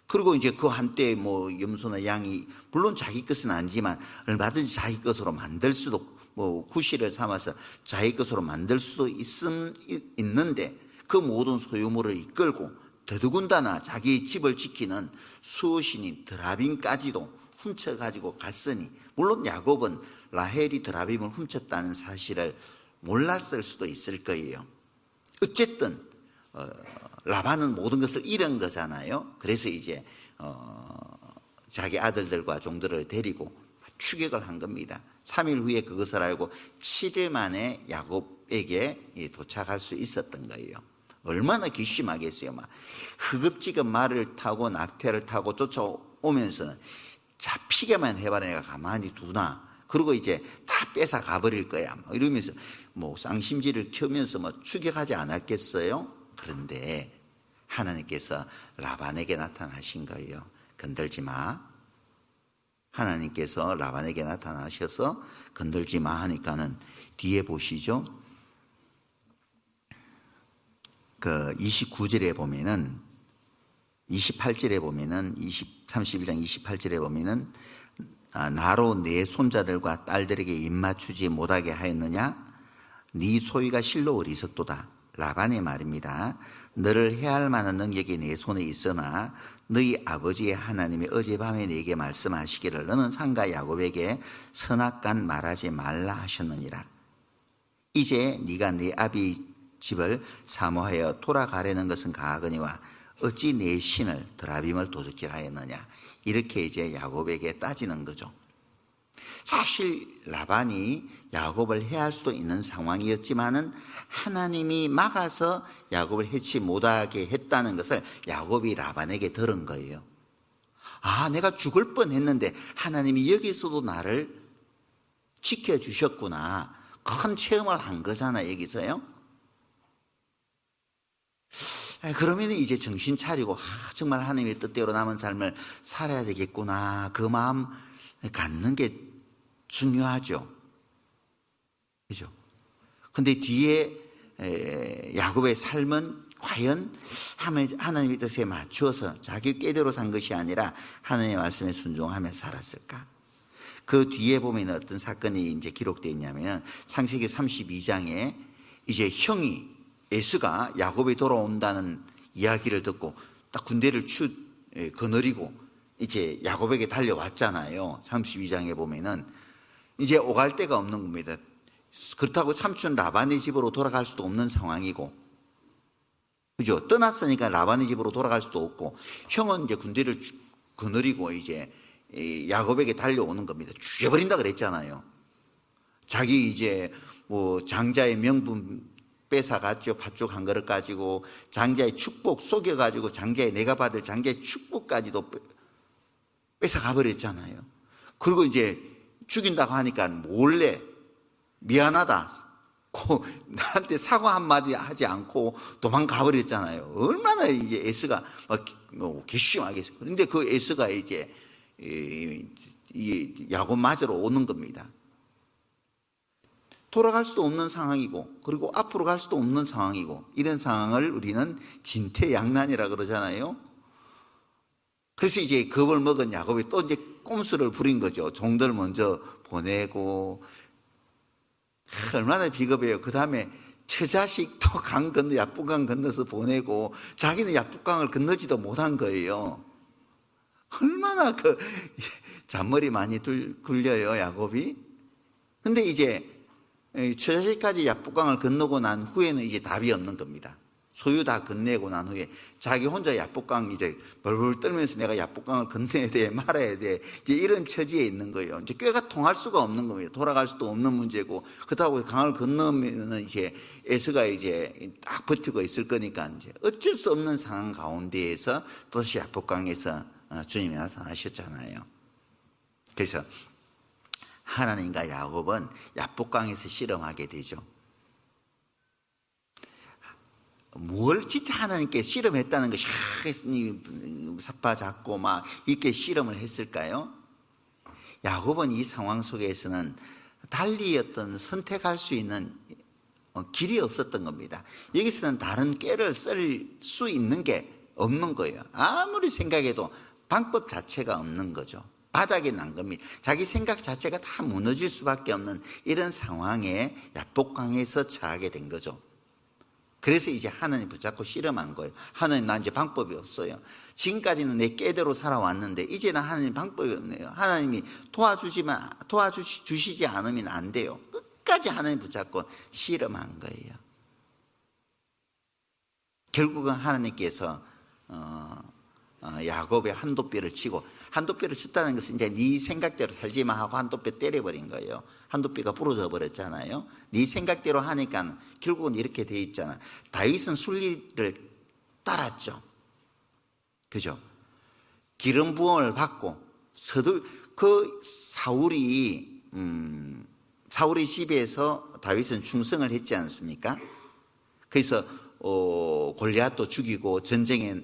A: 그리고 이제 그 한때 뭐 염소나 양이 물론 자기 것은 아니지만 얼마든지 자기 것으로 만들 수도, 뭐 구실을 삼아서 자기 것으로 만들 수도 있는데 그 모든 소유물을 이끌고 더더군다나 자기 집을 지키는 수호신인 드라빔까지도 훔쳐가지고 갔으니, 물론 야곱은 라헬이 드라빔을 훔쳤다는 사실을 몰랐을 수도 있을 거예요. 어쨌든 라반은 모든 것을 잃은 거잖아요. 그래서 이제 자기 아들들과 종들을 데리고 추격을 한 겁니다. 3일 후에 그것을 알고 7일 만에 야곱에게 도착할 수 있었던 거예요. 얼마나 괘씸하겠어요. 막 허겁지겁 말을 타고 낙태를 타고 쫓아오면서 잡히게만 해봐 내가 가만히 두나, 그리고 이제 다 뺏어 가버릴 거야 뭐 이러면서 뭐 쌍심지를 켜면서 뭐 추격하지 않았겠어요? 그런데 하나님께서 라반에게 나타나신 거예요. 건들지 마. 하나님께서 라반에게 나타나셔서 건들지 마 하니까는 뒤에 보시죠. 그 29절에 보면은 28절에 보면은 31장 28절에 보면은 나로 내 손자들과 딸들에게 입맞추지 못하게 하였느냐? 네 소유가 실로 어리석도다. 라반의 말입니다. 너를 해할 만한 능력이 내 손에 있으나 너희 아버지의 하나님이 어젯밤에 네게 말씀하시기를 너는 상가 야곱에게 선악간 말하지 말라 하셨느니라. 이제 네가 네 아비 집을 사모하여 돌아가려는 것은 가하거니와 어찌 내 신을 드라빔을 도적질하였느냐. 이렇게 이제 야곱에게 따지는 거죠. 사실 라반이 야곱을 해할 수도 있는 상황이었지만은 하나님이 막아서 야곱을 해치 못하게 했다는 것을 야곱이 라반에게 들은 거예요. 아, 내가 죽을 뻔했는데 하나님이 여기서도 나를 지켜주셨구나. 큰 체험을 한 거잖아 여기서요. 그러면 이제 정신 차리고 정말 하나님의 뜻대로 남은 삶을 살아야 되겠구나, 그 마음 갖는 게 중요하죠. 그죠? 근데 뒤에 야곱의 삶은 과연 하나님의 뜻에 맞추어서 자기 꾀대로 산 것이 아니라 하나님의 말씀에 순종하며 살았을까? 그 뒤에 보면 어떤 사건이 이제 기록되어 있냐면 창세기 32장에 이제 형이 에스가 야곱이 돌아온다는 이야기를 듣고 딱 군대를 거느리고 이제 야곱에게 달려왔잖아요. 32장에 보면은 이제 오갈 데가 없는 겁니다. 그렇다고 삼촌 라반의 집으로 돌아갈 수도 없는 상황이고, 그죠? 떠났으니까 라반의 집으로 돌아갈 수도 없고, 형은 이제 군대를 거느리고 이제 야곱에게 달려오는 겁니다. 죽여버린다 그랬잖아요. 자기 이제 뭐 장자의 명분 뺏어갔죠. 팥죽 한 그릇 가지고 장자의 축복 속여가지고 내가 받을 장자의 축복까지도 뺏어가버렸잖아요. 그리고 이제 죽인다고 하니까 몰래 미안하다 나한테 사과 한마디 하지 않고 도망가버렸잖아요. 얼마나 이제 에스가 괘씸하겠어요. 그런데 그 에스가 이제 야곱 맞으러 오는 겁니다. 돌아갈 수도 없는 상황이고, 그리고 앞으로 갈 수도 없는 상황이고, 이런 상황을 우리는 진퇴양난이라 그러잖아요. 그래서 이제 겁을 먹은 야곱이 또 이제 꼼수를 부린 거죠. 종들 먼저 보내고, 얼마나 비겁해요. 그 다음에 처자식도 강 건너 야복강 건너서 보내고 자기는 야복강을 건너지도 못한 거예요. 얼마나 그 잔머리 많이 굴려요 야곱이. 근데 이제 처자식까지 야복강을 건너고 난 후에는 이제 답이 없는 겁니다. 소유 다 건네고 난 후에 자기 혼자 야복강 이제 벌벌 떨면서 내가 야복강을 건너야 돼, 말아야 돼, 이제 이런 처지에 있는 거예요. 이제 꾀가 통할 수가 없는 겁니다. 돌아갈 수도 없는 문제고, 그렇다고 강을 건너면은 이제 에서가 이제 딱 버티고 있을 거니까 이제 어쩔 수 없는 상황 가운데에서 또다시 야복강에서 주님이 나타나셨잖아요. 그래서 하나님과 야곱은 야복강에서 실험하게 되죠. 뭘 진짜 하나님께 실험했다는 것이 삿바 잡고 막 이렇게 실험을 했을까요? 야곱은 이 상황 속에서는 달리 어떤 선택할 수 있는 길이 없었던 겁니다. 여기서는 다른 꾀를 쓸 수 있는 게 없는 거예요. 아무리 생각해도 방법 자체가 없는 거죠. 바닥에 난 겁니다. 자기 생각 자체가 다 무너질 수밖에 없는 이런 상황에 야복강에서 처하게 된 거죠. 그래서 이제 하나님 붙잡고 실험한 거예요. 하나님, 나 이제 방법이 없어요. 지금까지는 내 꾀대로 살아왔는데 이제는 하나님 방법이 없네요. 하나님이 도와주시지 않으면 안 돼요. 끝까지 하나님 붙잡고 실험한 거예요. 결국은 하나님께서 야곱의 한도뼈를 치고, 한도뼈를 쳤다는 것은 이제 네 생각대로 살지 마 하고 한도뼈 때려버린 거예요. 한도뼈가 부러져 버렸잖아요. 네 생각대로 하니까 결국은 이렇게 돼 있잖아. 다윗은 순리를 따랐죠. 그죠? 기름 부음을 받고 사울이 집에서 다윗은 충성을 했지 않습니까? 그래서 골리앗도 죽이고 전쟁에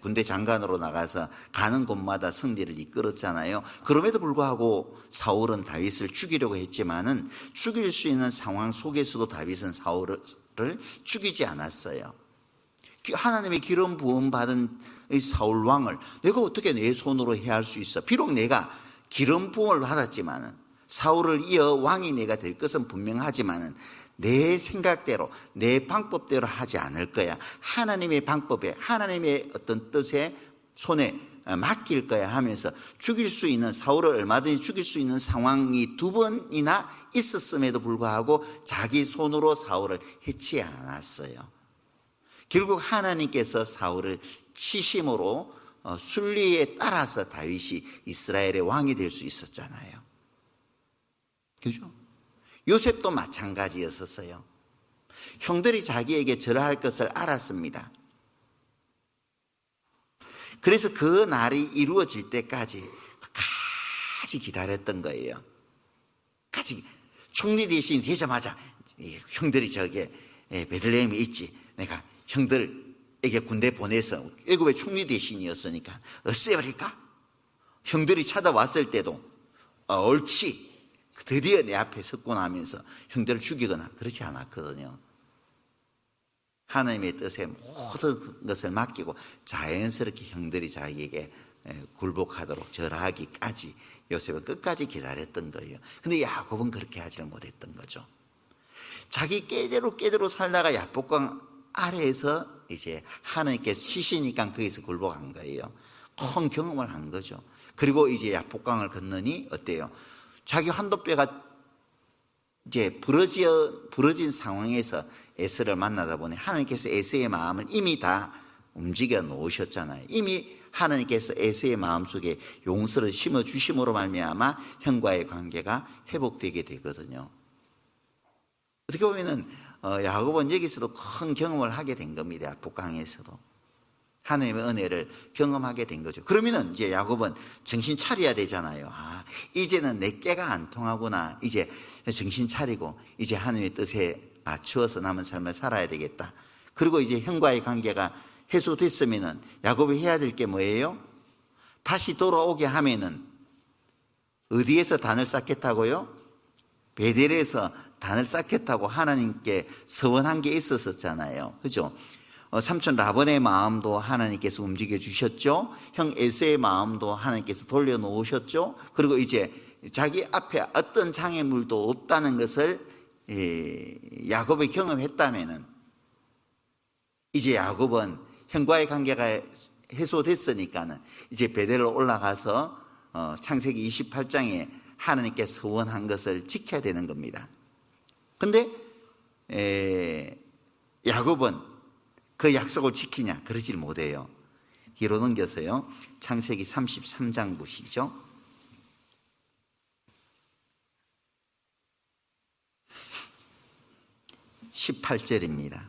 A: 군대 장관으로 나가서 가는 곳마다 승리를 이끌었잖아요. 그럼에도 불구하고 사울은 다윗을 죽이려고 했지만은 죽일 수 있는 상황 속에서도 다윗은 사울을 죽이지 않았어요. 하나님의 기름 부음 받은 이 사울 왕을 내가 어떻게 내 손으로 해할 수 있어? 비록 내가 기름 부음을 받았지만은 사울을 이어 왕이 내가 될 것은 분명하지만은 내 생각대로 내 방법대로 하지 않을 거야. 하나님의 방법에, 하나님의 어떤 뜻에 손에 맡길 거야 하면서 죽일 수 있는, 사울을 얼마든지 죽일 수 있는 상황이 두 번이나 있었음에도 불구하고 자기 손으로 사울을 해치지 않았어요. 결국 하나님께서 사울을 치심으로 순리에 따라서 다윗이 이스라엘의 왕이 될 수 있었잖아요. 그죠? 요셉도 마찬가지였었어요. 형들이 자기에게 절할 것을 알았습니다. 그래서 그 날이 이루어질 때까지 같이 기다렸던 거예요. 같이 총리 대신 되자마자 형들이 저게 베들레헴에 있지, 내가 형들에게 군대 보내서, 애굽의 총리 대신이었으니까 없애버릴까? 형들이 찾아왔을 때도 옳지, 드디어 내 앞에 섰구나 하면서 형들을 죽이거나 그렇지 않았거든요. 하나님의 뜻에 모든 것을 맡기고 자연스럽게 형들이 자기에게 굴복하도록 절하기까지 요셉은 끝까지 기다렸던 거예요. 근데 야곱은 그렇게 하지를 못했던 거죠. 자기 꾀대로 살다가 야복강 아래에서 이제 하나님께서 치시니까 거기서 굴복한 거예요. 큰 경험을 한 거죠. 그리고 이제 야복강을 건너니 어때요? 자기 한도뼈가 이제 부러진 상황에서 에서를 만나다 보니 하나님께서 에서의 마음을 이미 다 움직여 놓으셨잖아요. 이미 하나님께서 에서의 마음속에 용서를 심어주심으로 말미암아 형과의 관계가 회복되게 되거든요. 어떻게 보면은 야곱은 여기서도 큰 경험을 하게 된 겁니다. 야복강에서도 하나님의 은혜를 경험하게 된 거죠. 그러면은 이제 야곱은 정신 차려야 되잖아요. 이제는 내 꾀가 안 통하구나. 이제 정신 차리고 이제 하나님의 뜻에 맞추어서 남은 삶을 살아야 되겠다. 그리고 이제 형과의 관계가 해소됐으면은 야곱이 해야 될 게 뭐예요? 다시 돌아오게 하면은 어디에서 단을 쌓겠다고요? 베델에서 단을 쌓겠다고 하나님께 서원한 게 있었잖아요. 그죠? 삼촌 라반의 마음도 하나님께서 움직여 주셨죠. 형 에서의 마음도 하나님께서 돌려놓으셨죠. 그리고 이제 자기 앞에 어떤 장애물도 없다는 것을 야곱이 경험했다면은 이제 야곱은 형과의 관계가 해소됐으니까는 이제 베델로 올라가서 창세기 28장에 하나님께 서원한 것을 지켜야 되는 겁니다. 근데 야곱은 그 약속을 지키냐? 그러질 못해요. 뒤로 넘겨서요. 창세기 33장 보시죠. 18절입니다.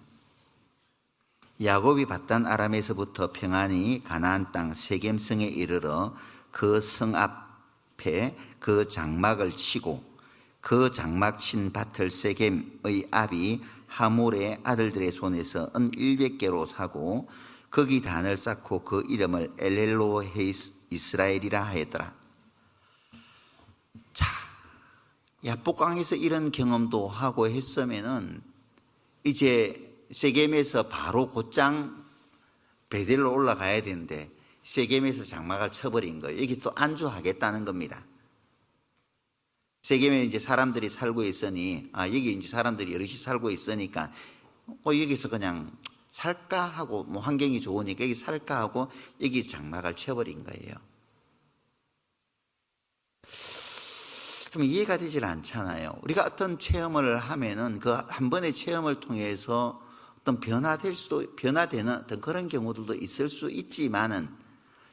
A: 야곱이 밧단 아람에서부터 평안히 가나안 땅 세겜성에 이르러 그 성 앞에 그 장막을 치고 그 장막 친 밭을 세겜의 아비 하몰의 아들들의 손에서 은 100개로 사고 거기 단을 쌓고 그 이름을 엘렐로헤 이스라엘이라 하였더라. 자, 야복강에서 이런 경험도 하고 했으면은 이제 세겜에서 바로 곧장 베델로 올라가야 되는데 세겜에서 장막을 쳐버린 거예요. 여기 또 안주하겠다는 겁니다. 세겜에 이제 사람들이 살고 있으니, 여기 이제 사람들이 여럿이 살고 있으니까, 여기서 그냥 살까 하고, 뭐 환경이 좋으니까 여기 살까 하고 여기 장막을 쳐버린 거예요. 그럼 이해가 되질 않잖아요. 우리가 어떤 체험을 하면은 그 한 번의 체험을 통해서 어떤 변화되는 어떤 그런 경우들도 있을 수 있지만은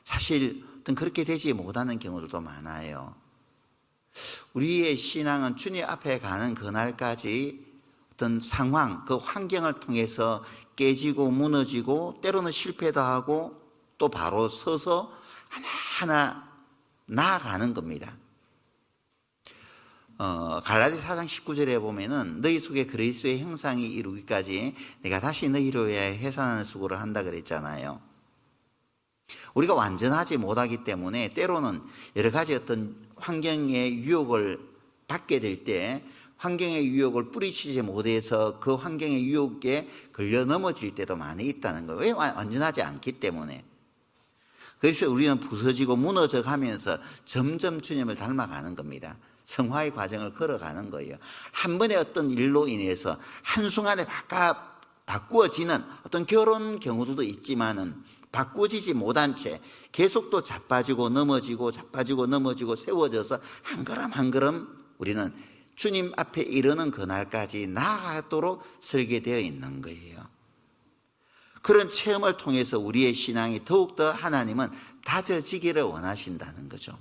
A: 사실 어떤 그렇게 되지 못하는 경우들도 많아요. 우리의 신앙은 주님 앞에 가는 그날까지 어떤 상황, 그 환경을 통해서 깨지고 무너지고 때로는 실패도 하고 또 바로 서서 하나하나 나아가는 겁니다. 갈라디 4장 19절에 보면은 너희 속에 그리스도의 형상이 이루기까지 내가 다시 너희를 위하여 해산하는 수고를 한다 그랬잖아요. 우리가 완전하지 못하기 때문에 때로는 여러 가지 어떤 환경의 유혹을 받게 될 때 환경의 유혹을 뿌리치지 못해서 그 환경의 유혹에 걸려 넘어질 때도 많이 있다는 거예요. 왜? 완전하지 않기 때문에. 그래서 우리는 부서지고 무너져 가면서 점점 주님을 닮아가는 겁니다. 성화의 과정을 걸어가는 거예요. 한 번의 어떤 일로 인해서 한순간에 바꾸어지는 어떤 그런 경우도 있지만은 바꾸어지지 못한 채 계속 또 자빠지고 넘어지고 세워져서 한 걸음 한 걸음 우리는 주님 앞에 이르는 그날까지 나아가도록 설계되어 있는 거예요. 그런 체험을 통해서 우리의 신앙이 더욱더 하나님은 다져지기를 원하신다는 거죠.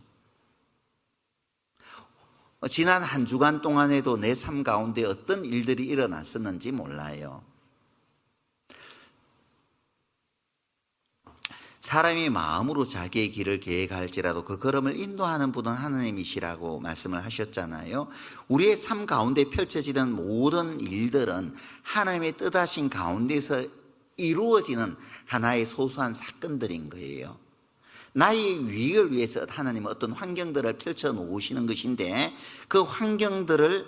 A: 지난 한 주간 동안에도 내 삶 가운데 어떤 일들이 일어났었는지 몰라요. 사람이 마음으로 자기의 길을 계획할지라도 그 걸음을 인도하는 분은 하나님이시라고 말씀을 하셨잖아요. 우리의 삶 가운데 펼쳐지는 모든 일들은 하나님의 뜻하신 가운데서 이루어지는 하나의 소소한 사건들인 거예요. 나의 유익을 위해서 하나님은 어떤 환경들을 펼쳐 놓으시는 것인데 그 환경들을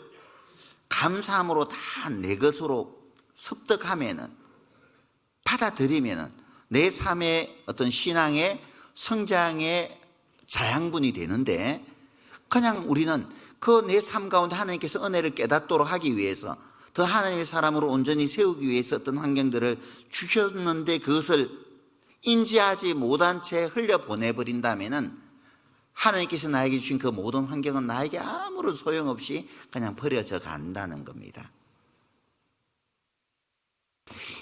A: 감사함으로 다 내 것으로 습득하면은 받아들이면은 내 삶의 어떤 신앙의 성장의 자양분이 되는데 그냥 우리는 그 내 삶 가운데 하나님께서 은혜를 깨닫도록 하기 위해서 더 하나님의 사람으로 온전히 세우기 위해서 어떤 환경들을 주셨는데 그것을 인지하지 못한 채 흘려보내버린다면은 하나님께서 나에게 주신 그 모든 환경은 나에게 아무런 소용없이 그냥 버려져 간다는 겁니다.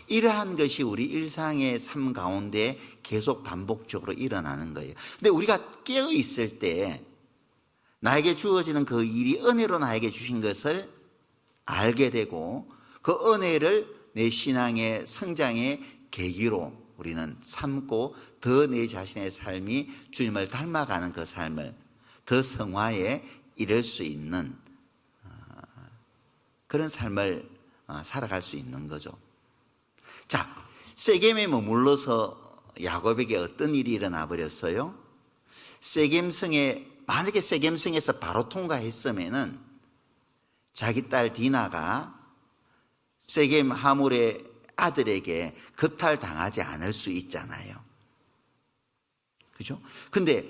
A: 이러한 것이 우리 일상의 삶 가운데 계속 반복적으로 일어나는 거예요. 근데 우리가 깨어 있을 때 나에게 주어지는 그 일이 은혜로 나에게 주신 것을 알게 되고 그 은혜를 내 신앙의 성장의 계기로 우리는 삼고 더 내 자신의 삶이 주님을 닮아가는 그 삶을 더 성화에 이를 수 있는 그런 삶을 살아갈 수 있는 거죠. 자, 세겜에 머물러서 야곱에게 어떤 일이 일어나 버렸어요? 만약에 세겜성에서 바로 통과했으면은 자기 딸 디나가 세겜 하몰의 아들에게 겁탈당하지 않을 수 있잖아요. 그죠? 근데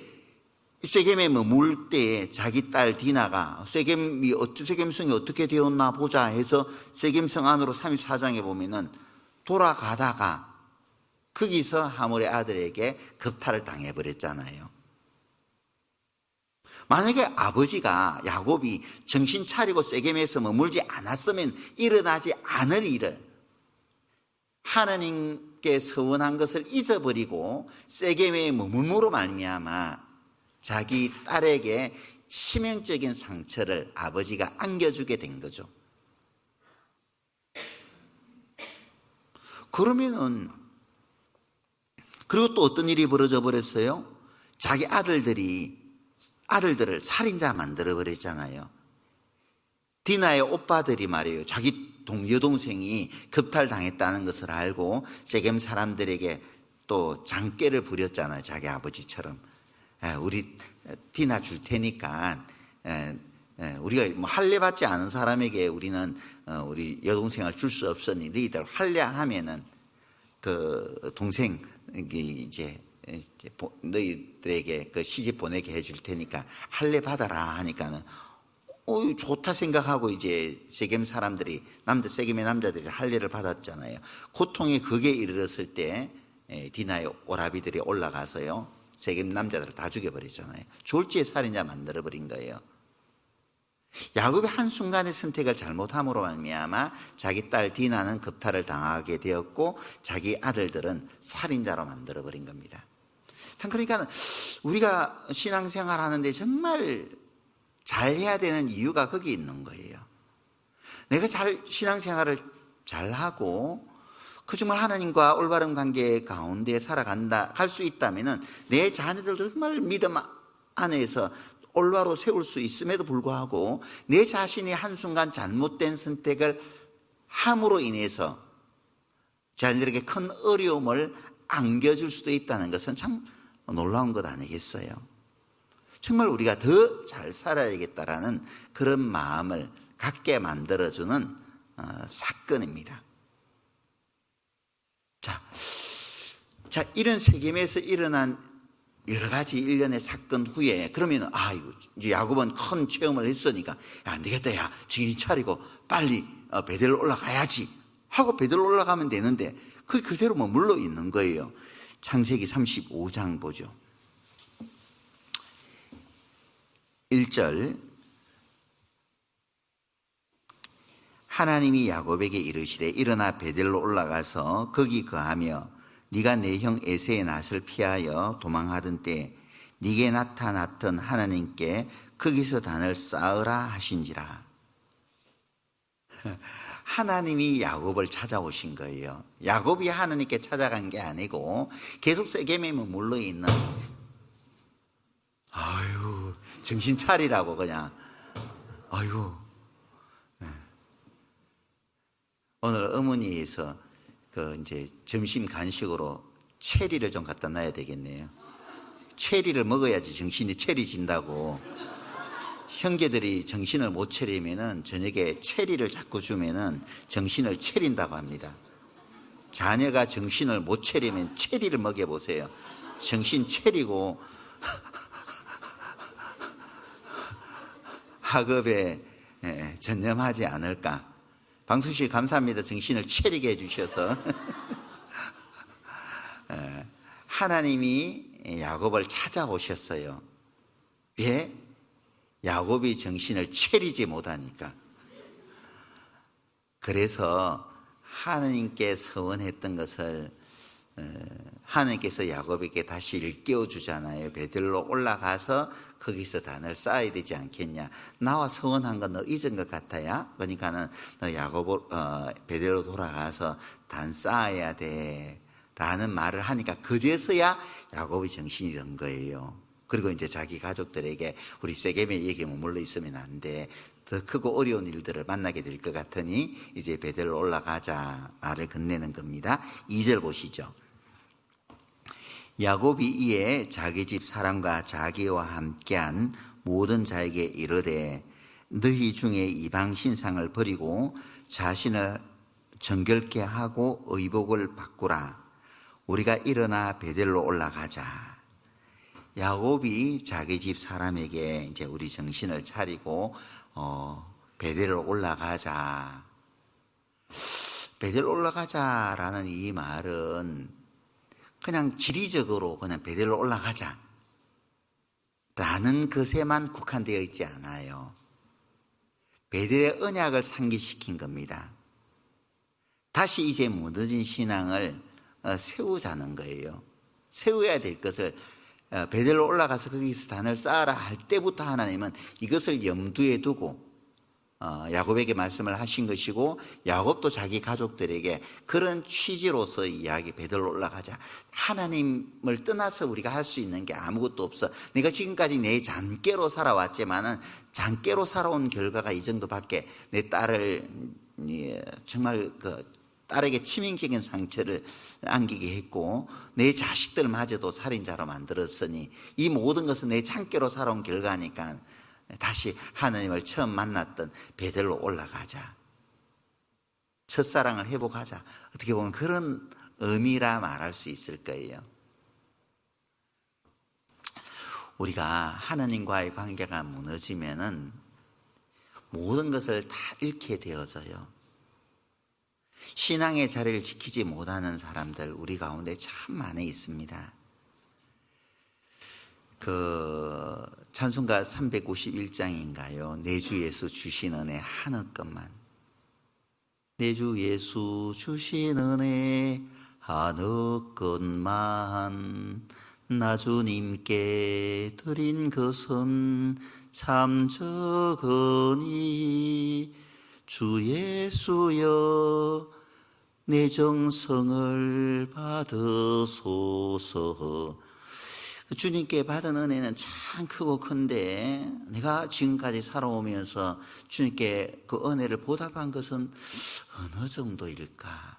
A: 세겜에 머물 때에 자기 딸 디나가 세겜성이 어떻게 되었나 보자 해서 세겜성 안으로 34장에 보면은 돌아가다가 거기서 하몰의 아들에게 겁탈을 당해버렸잖아요. 만약에 아버지가 야곱이 정신 차리고 세겜에서 머물지 않았으면 일어나지 않을 일을 하나님께 서원한 것을 잊어버리고 세겜에 머물므로 말미암아 자기 딸에게 치명적인 상처를 아버지가 안겨주게 된 거죠. 그러면은 그리고 또 어떤 일이 벌어져 버렸어요? 자기 아들들을 살인자 만들어 버렸잖아요. 디나의 오빠들이 말이에요. 자기 여동생이 겁탈당했다는 것을 알고 세겜 사람들에게 또 장꾀를 부렸잖아요. 자기 아버지처럼. 우리 디나 줄 테니까 우리가 뭐 할례받지 않은 사람에게 우리는 우리 여동생을 줄 수 없으니 너희들 할례하면은 그 동생 이제 너희들에게 그 시집 보내게 해줄 테니까 할례 받아라 하니까는 좋다 생각하고 이제 세겜 사람들이 세겜의 남자들이 할례를 받았잖아요. 고통의 극에 이르렀을 때 디나의 오라비들이 올라가서요 세겜 남자들을 다 죽여버렸잖아요. 졸지에 살인자 만들어버린 거예요. 야곱이 한순간의 선택을 잘못함으로 말미암아 자기 딸 디나는 겁탈을 당하게 되었고 자기 아들들은 살인자로 만들어버린 겁니다. 참 그러니까 우리가 신앙생활 하는데 정말 잘해야 되는 이유가 거기 있는 거예요. 내가 신앙생활을 잘하고 그 정말 하나님과 올바른 관계 가운데 갈 수 있다면 내 자녀들도 정말 믿음 안에서 올바로 세울 수 있음에도 불구하고 내 자신이 한순간 잘못된 선택을 함으로 인해서 자녀들에게 큰 어려움을 안겨줄 수도 있다는 것은 참 놀라운 것 아니겠어요? 정말 우리가 더 잘 살아야겠다라는 그런 마음을 갖게 만들어주는 사건입니다. 자, 이런 세겜에서 일어난 여러 가지 일련의 사건 후에 그러면 이제 야곱은 큰 체험을 했으니까 안 되겠다, 야 정신 차리고 빨리 베델로 올라가야지 하고 베델로 올라가면 되는데 그대로 머물러 있는 거예요. 창세기 35장 보죠. 1절 하나님이 야곱에게 이르시되 일어나 베델로 올라가서 거기 거하며 네가 내 형 에세의 낯을 피하여 도망하던 때 네게 나타났던 하나님께 거기서 단을 쌓으라 하신지라. 하나님이 야곱을 찾아오신 거예요. 야곱이 하나님께 찾아간 게 아니고 계속 세겜에 머물러 있는 정신 차리라고 그냥 오늘 어머니에서 이제 점심 간식으로 체리를 좀 갖다 놔야 되겠네요. 체리를 먹어야지 정신이 체리진다고. 형제들이 정신을 못 차리면은 저녁에 체리를 자꾸 주면은 정신을 차린다고 합니다. 자녀가 정신을 못 차리면 체리를 먹여보세요. 정신 차리고 학업에 전념하지 않을까. 방수 씨 감사합니다. 정신을 차리게 해주셔서. 하나님이 야곱을 찾아오셨어요. 왜? 야곱이 정신을 차리지 못하니까. 그래서 하나님께 서원했던 것을 하나님께서 야곱에게 다시 일깨워 주잖아요. 베델로 올라가서 거기서 단을 쌓아야 되지 않겠냐. 나와 서원한 건 너 잊은 것 같아야. 그러니까는 너 베델로 돌아가서 단 쌓아야 돼 라는 말을 하니까 그제서야 야곱이 정신이 든 거예요. 그리고 이제 자기 가족들에게 우리 세겜에 여기 머물러 있으면 안 돼. 더 크고 어려운 일들을 만나게 될 것 같으니 이제 베델로 올라가자 말을 건네는 겁니다. 2절 보시죠. 야곱이 이에 자기 집 사람과 자기와 함께한 모든 자에게 이르되 너희 중에 이방 신상을 버리고 자신을 정결케 하고 의복을 바꾸라. 우리가 일어나 베델로 올라가자. 야곱이 자기 집 사람에게 이제 우리 정신을 차리고 베델로 올라가자. 베델로 올라가자라는 이 말은 그냥 지리적으로 그냥 베델로 올라가자. 라는 것에만 국한되어 있지 않아요. 베델의 언약을 상기시킨 겁니다. 다시 이제 무너진 신앙을 세우자는 거예요. 세워야 될 것을 베델로 올라가서 거기서 단을 쌓아라 할 때부터 하나님은 이것을 염두에 두고 야곱에게 말씀을 하신 것이고, 야곱도 자기 가족들에게 그런 취지로서 이야기, 베델로 올라가자. 하나님을 떠나서 우리가 할 수 있는 게 아무것도 없어. 내가 지금까지 내 잔깨로 살아왔지만은 잔깨로 살아온 결과가 이 정도밖에, 내 딸을 정말 딸에게 치명적인 상처를 안기게 했고, 내 자식들마저도 살인자로 만들었으니 이 모든 것은 내 잔깨로 살아온 결과니까 다시 하나님을 처음 만났던 베델로 올라가자. 첫사랑을 회복하자. 어떻게 보면 그런 의미라 말할 수 있을 거예요. 우리가 하나님과의 관계가 무너지면은 모든 것을 다 잃게 되어져요. 신앙의 자리를 지키지 못하는 사람들 우리 가운데 참 많이 있습니다. 찬송가 351장인가요? 내 주 예수 주신 은혜 하늘 것만. 내 주 예수 주신 은혜 하늘 것만 나 주님께 드린 것은 참 적으니 주 예수여 내 정성을 받으소서. 주님께 받은 은혜는 참 크고 큰데 내가 지금까지 살아오면서 주님께 그 은혜를 보답한 것은 어느 정도일까?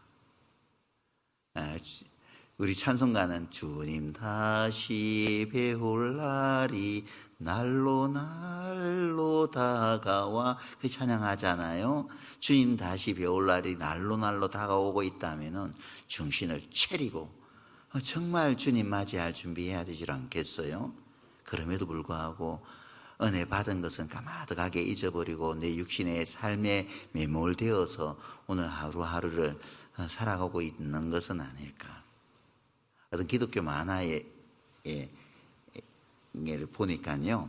A: 우리 찬송가는 주님 다시 배울 날이 날로 날로 다가와 그 찬양하잖아요. 주님 다시 배울 날이 날로 날로 다가오고 있다면은 정신을 차리고 정말 주님 맞이할 준비해야 되지 않겠어요? 그럼에도 불구하고 은혜 받은 것은 가마득하게 잊어버리고 내 육신의 삶에 매몰되어서 오늘 하루하루를 살아가고 있는 것은 아닐까? 어떤 기독교 만화에 보니까요,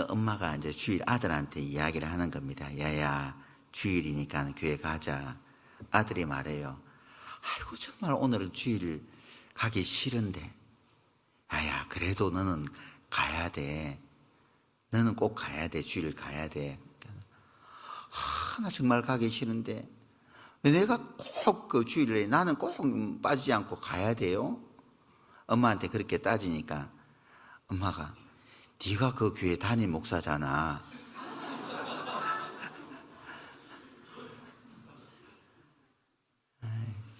A: 엄마가 이제 주일 아들한테 이야기를 하는 겁니다. 야야, 주일이니까 교회 가자. 아들이 말해요. 아이고 정말 오늘은 주일 가기 싫은데. 야야, 그래도 너는 가야 돼. 너는 꼭 가야 돼. 주일 가야 돼. 나 정말 가기 싫은데 왜 내가 꼭 그 주일에 나는 꼭 빠지지 않고 가야 돼요? 엄마한테 그렇게 따지니까 엄마가 네가 그 교회 담임 목사잖아.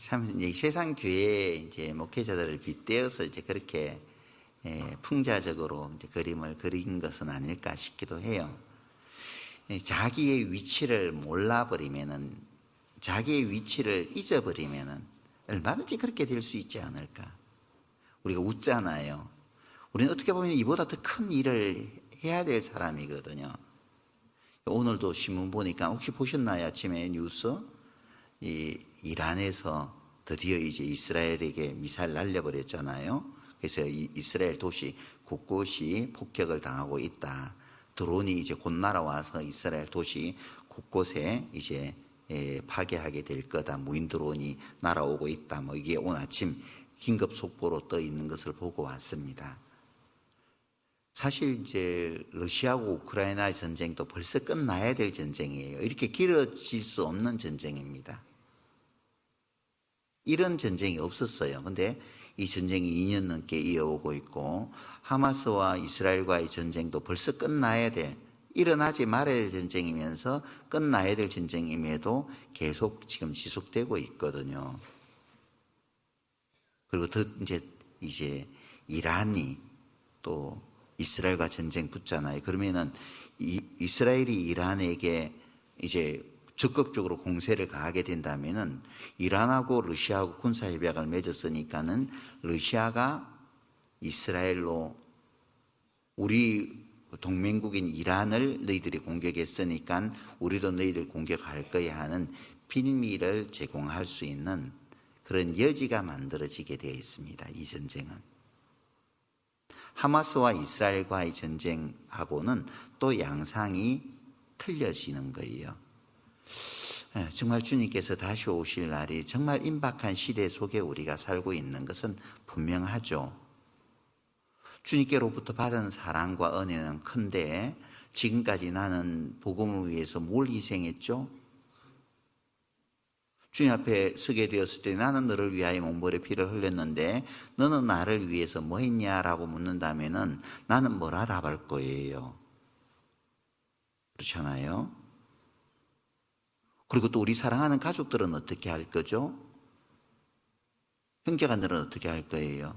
A: 참 세상 교회 이제 목회자들을 빗대어서 이제 그렇게 풍자적으로 이제 그림을 그린 것은 아닐까 싶기도 해요. 자기의 위치를 몰라버리면은, 자기의 위치를 잊어버리면은 얼마든지 그렇게 될 수 있지 않을까. 우리가 웃잖아요. 우리는 어떻게 보면 이보다 더 큰 일을 해야 될 사람이거든요. 오늘도 신문 보니까 혹시 보셨나요? 아침에 뉴스? 이란에서 드디어 이제 이스라엘에게 미사일 날려버렸잖아요. 그래서 이스라엘 도시 곳곳이 폭격을 당하고 있다. 드론이 이제 곧 날아와서 이스라엘 도시 곳곳에 이제 파괴하게 될 거다. 무인 드론이 날아오고 있다. 뭐 이게 오늘 아침 긴급 속보로 떠 있는 것을 보고 왔습니다. 사실 이제 러시아하고 우크라이나의 전쟁도 벌써 끝나야 될 전쟁이에요. 이렇게 길어질 수 없는 전쟁입니다. 이런 전쟁이 없었어요. 근데 이 전쟁이 2년 넘게 이어오고 있고, 하마스와 이스라엘과의 전쟁도 벌써 끝나야 될, 일어나지 말아야 될 전쟁이면서 끝나야 될 전쟁임에도 계속 지금 지속되고 있거든요. 그리고 더 이제 이란이 또 이스라엘과 전쟁 붙잖아요. 그러면은 이스라엘이 이란에게 이제 적극적으로 공세를 가하게 된다면은 이란하고 러시아하고 군사협약을 맺었으니까는 러시아가 이스라엘로 우리 동맹국인 이란을 너희들이 공격했으니까 우리도 너희들 공격할 거야 하는 빌미를 제공할 수 있는 그런 여지가 만들어지게 되어 있습니다. 이 전쟁은. 하마스와 이스라엘과의 전쟁하고는 또 양상이 틀려지는 거예요. 정말 주님께서 다시 오실 날이 정말 임박한 시대 속에 우리가 살고 있는 것은 분명하죠. 주님께로부터 받은 사랑과 은혜는 큰데 지금까지 나는 복음을 위해서 뭘 희생했죠? 주님 앞에 서게 되었을 때 나는 너를 위하여 몸부림의 피를 흘렸는데 너는 나를 위해서 뭐 했냐라고 묻는다면 나는 뭐라 답할 거예요? 그렇잖아요. 그리고 또 우리 사랑하는 가족들은 어떻게 할 거죠? 형제간들은 어떻게 할 거예요?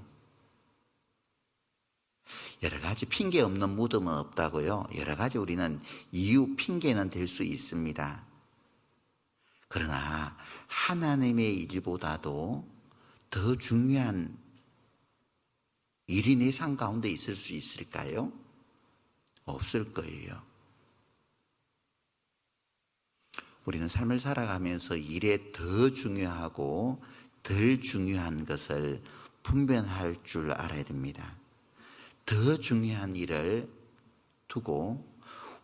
A: 여러 가지 핑계 없는 무덤은 없다고요. 여러 가지 우리는 이유 핑계는 될 수 있습니다. 그러나 하나님의 일보다도 더 중요한 일이 내 삶 가운데 있을 수 있을까요? 없을 거예요. 우리는 삶을 살아가면서 일에 더 중요하고 덜 중요한 것을 분별할 줄 알아야 됩니다. 더 중요한 일을 두고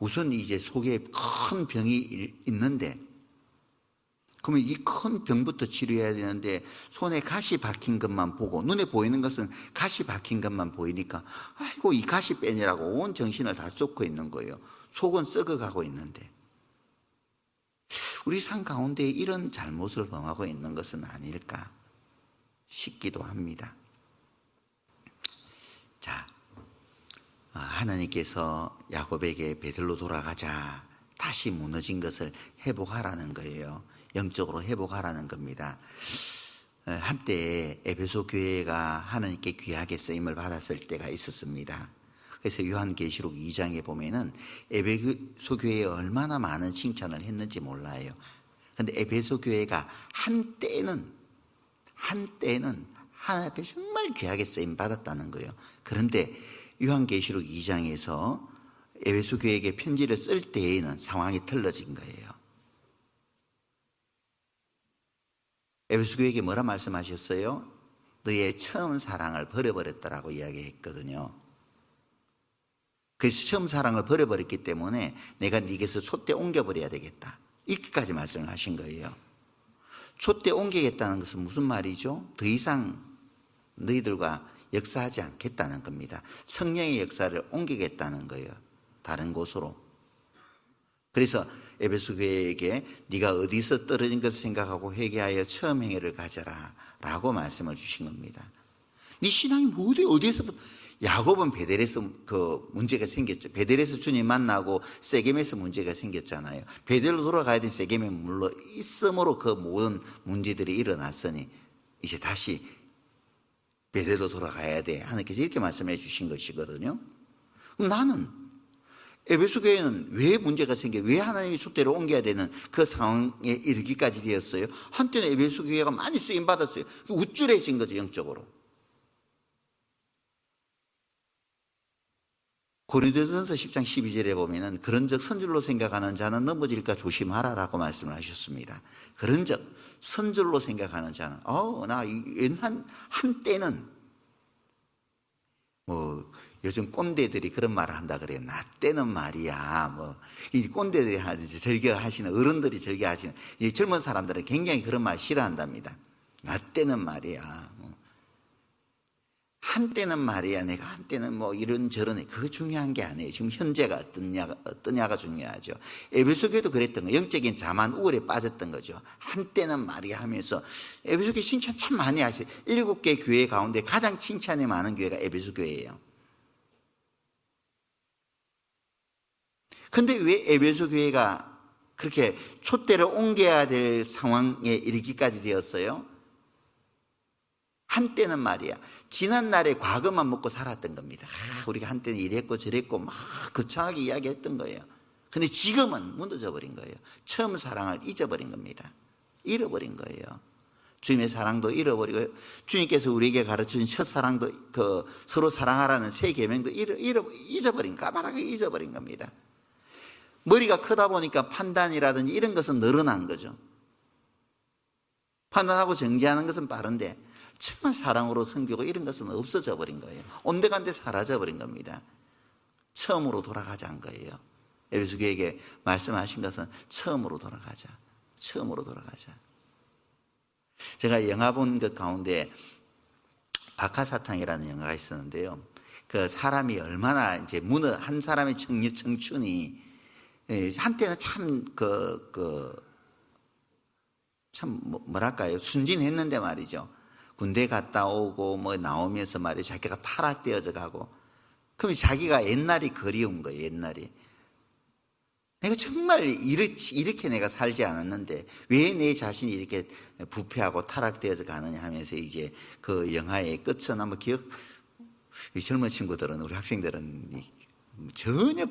A: 우선 이제 속에 큰 병이 있는데 그러면 이 큰 병부터 치료해야 되는데 손에 가시 박힌 것만 보고 눈에 보이는 것은 가시 박힌 것만 보이니까 아이고 이 가시 빼내라고 온 정신을 다 쏟고 있는 거예요. 속은 썩어가고 있는데 우리 삶 가운데 이런 잘못을 범하고 있는 것은 아닐까 싶기도 합니다. 자, 하나님께서 야곱에게 베들로 돌아가자 다시 무너진 것을 회복하라는 거예요. 영적으로 회복하라는 겁니다. 한때 에베소 교회가 하나님께 귀하게 쓰임을 받았을 때가 있었습니다. 그래서 요한계시록 2장에 보면은 에베소 교회에 얼마나 많은 칭찬을 했는지 몰라요. 근데 에베소 교회가 한때는 하나님 앞에 정말 귀하게 쓰임 받았다는 거예요. 그런데 요한계시록 2장에서 에베소 교회에게 편지를 쓸 때에는 상황이 틀어진 거예요. 에베소 교회에게 뭐라 말씀하셨어요? 너의 처음 사랑을 버려버렸다라고 이야기했거든요. 그래서 처음 사랑을 버려버렸기 때문에 내가 네게서 촛대 옮겨버려야 되겠다. 이렇게까지 말씀을 하신 거예요. 촛대 옮기겠다는 것은 무슨 말이죠? 더 이상 너희들과 역사하지 않겠다는 겁니다. 성령의 역사를 옮기겠다는 거예요. 다른 곳으로. 그래서 에베소 교회에게 네가 어디서 떨어진 것을 생각하고 회개하여 처음 행위를 가져라 라고 말씀을 주신 겁니다. 네 신앙이 어디에서 야곱은 베델에서 그 문제가 생겼죠. 베델에서 주님 만나고 세겜에서 문제가 생겼잖아요. 베델로 돌아가야 된 세겜에 물러 있음으로 그 모든 문제들이 일어났으니 이제 다시 베델로 돌아가야 돼. 하나님께서 이렇게 말씀해 주신 것이거든요. 그럼 나는 에베소 교회는 왜 문제가 왜 하나님이 촛대를 옮겨야 되는 그 상황에 이르기까지 되었어요? 한때는 에베소 교회가 많이 쓰임 받았어요. 우쭐해진 거죠, 영적으로. 고린도전서 10장 12절에 보면은 그런즉 선줄로 생각하는 자는 넘어질까 조심하라라고 말씀을 하셨습니다. 그런즉 선줄로 생각하는 자는 한때는 요즘 꼰대들이 그런 말을 한다 그래요. 나 때는 말이야. 이 꼰대들이 즐겨하시는 어른들이 즐겨하시는 이 젊은 사람들은 굉장히 그런 말 싫어한답니다. 나 때는 말이야. 한때는 말이야. 내가 한때는 이런저런 그거 중요한 게 아니에요. 지금 현재가 어떠냐가 중요하죠. 에베소 교회도 그랬던 거예요. 영적인 자만 우월에 빠졌던 거죠. 한때는 말이야 하면서 에베소 교회 칭찬 참 많이 하세요. 7개 교회 가운데 가장 칭찬이 많은 교회가 에베소 교회예요. 근데 왜 에베소 교회가 그렇게 촛대를 옮겨야 될 상황에 이르기까지 되었어요? 한때는 말이야. 지난날의 과거만 먹고 살았던 겁니다. 우리가 한때는 이랬고 저랬고 막 거창하게 이야기했던 거예요. 근데 지금은 무너져 버린 거예요. 처음 사랑을 잊어버린 겁니다. 잃어버린 거예요. 주님의 사랑도 잃어버리고 주님께서 우리에게 가르쳐준 첫사랑도 서로 사랑하라는 새 계명도 잊어버린 까마득하게 잊어버린 겁니다. 머리가 크다 보니까 판단이라든지 이런 것은 늘어난 거죠. 판단하고 정지하는 것은 빠른데 정말 사랑으로 섬기고 이런 것은 없어져 버린 거예요. 온데간데 사라져 버린 겁니다. 처음으로 돌아가자는 거예요. 에베소 교회에게 말씀하신 것은 처음으로 돌아가자. 처음으로 돌아가자. 제가 영화 본 것 가운데 박하사탕이라는 영화가 있었는데요. 그 사람이 얼마나 이제 한 사람의 청춘이 한때는 참 뭐랄까요, 순진했는데 말이죠. 군대 갔다 오고 뭐 나오면서 말이죠, 자기가 타락되어져 가고, 그럼 자기가 옛날이 그리운 거예요. 옛날이 내가 정말 이렇게 내가 살지 않았는데 왜 내 자신이 이렇게 부패하고 타락되어져 가느냐 하면서 이제 그 영화의 끝은 아마 젊은 친구들은, 우리 학생들은 전혀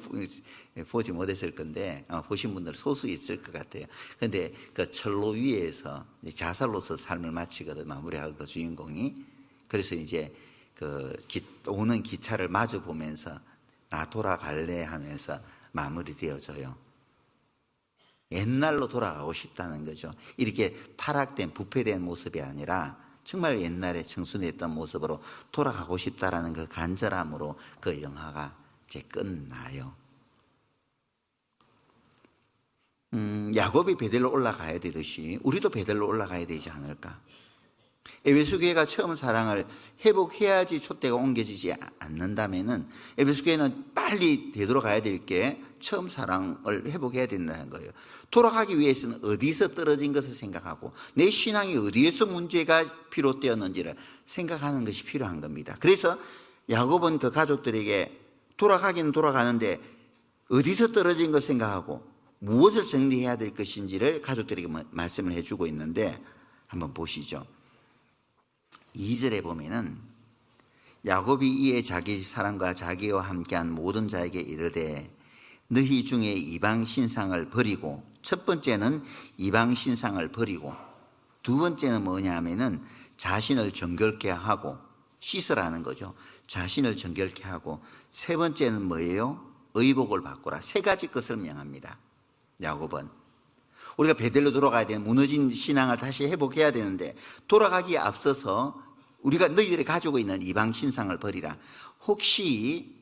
A: 보지 못했을 건데 보신 분들 소수 있을 것 같아요. 그런데 그 철로 위에서 자살로서 삶을 마치거든, 마무리하고 그 주인공이. 그래서 이제 그 오는 기차를 마주 보면서 나 돌아갈래 하면서 마무리되어져요. 옛날로 돌아가고 싶다는 거죠. 이렇게 타락된 부패된 모습이 아니라 정말 옛날에 청순했던 모습으로 돌아가고 싶다라는 그 간절함으로 그 영화가 이제 끝나요. 야곱이 베델로 올라가야 되듯이 우리도 베델로 올라가야 되지 않을까? 에베소 교회가 처음 사랑을 회복해야지 촛대가 옮겨지지 않는다면은 에베소 교회는 빨리 되돌아가야 될 게 처음 사랑을 회복해야 된다는 거예요. 돌아가기 위해서는 어디서 떨어진 것을 생각하고 내 신앙이 어디에서 문제가 비롯되었는지를 생각하는 것이 필요한 겁니다. 그래서 야곱은 그 가족들에게 돌아가기는 돌아가는데 어디서 떨어진 것을 생각하고 무엇을 정리해야 될 것인지를 가족들에게 말씀을 해주고 있는데, 한번 보시죠. 2절에 보면은 야곱이 이에 자기 사람과 자기와 함께한 모든 자에게 이르되 너희 중에 이방 신상을 버리고, 첫 번째는 이방 신상을 버리고, 두 번째는 뭐냐 하면은 자신을 정결케 하고, 씻으라는 거죠. 자신을 정결케 하고, 세 번째는 뭐예요? 의복을 바꾸라. 세 가지 것을 명합니다. 야곱은 우리가 베델로 돌아가야 되는, 무너진 신앙을 다시 회복해야 되는데 돌아가기에 앞서서 우리가 너희들이 가지고 있는 이방 신상을 버리라. 혹시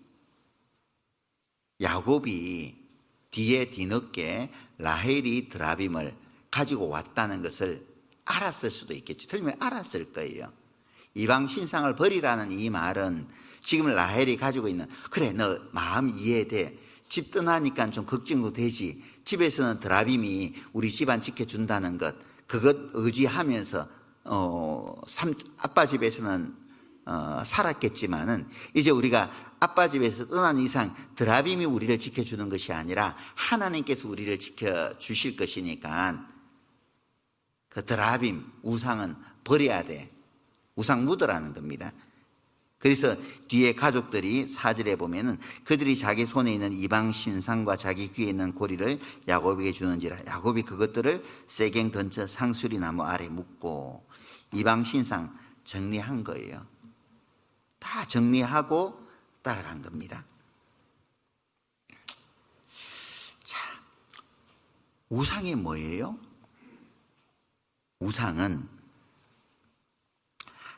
A: 야곱이 뒤늦게 라헬이 드라빔을 가지고 왔다는 것을 알았을 수도 있겠죠. 틀리면 알았을 거예요. 이방 신상을 버리라는 이 말은 지금 라헬이 가지고 있는, 그래 너 마음 이해돼, 집 떠나니까 좀 걱정도 되지, 집에서는 드라빔이 우리 집안 지켜준다는 것, 그것 의지하면서 아빠 집에서는 살았겠지만은 이제 우리가 아빠 집에서 떠난 이상 드라빔이 우리를 지켜주는 것이 아니라 하나님께서 우리를 지켜주실 것이니까 그 드라빔 우상은 버려야 돼. 우상 묻으라는 겁니다. 그래서 뒤에 가족들이 4절에 보면은 그들이 자기 손에 있는 이방 신상과 자기 귀에 있는 고리를 야곱에게 주는지라. 야곱이 그것들을 세갱 근처 상수리 나무 아래 묻고, 이방 신상 정리한 거예요. 다 정리하고 따라간 겁니다. 자, 우상이 뭐예요? 우상은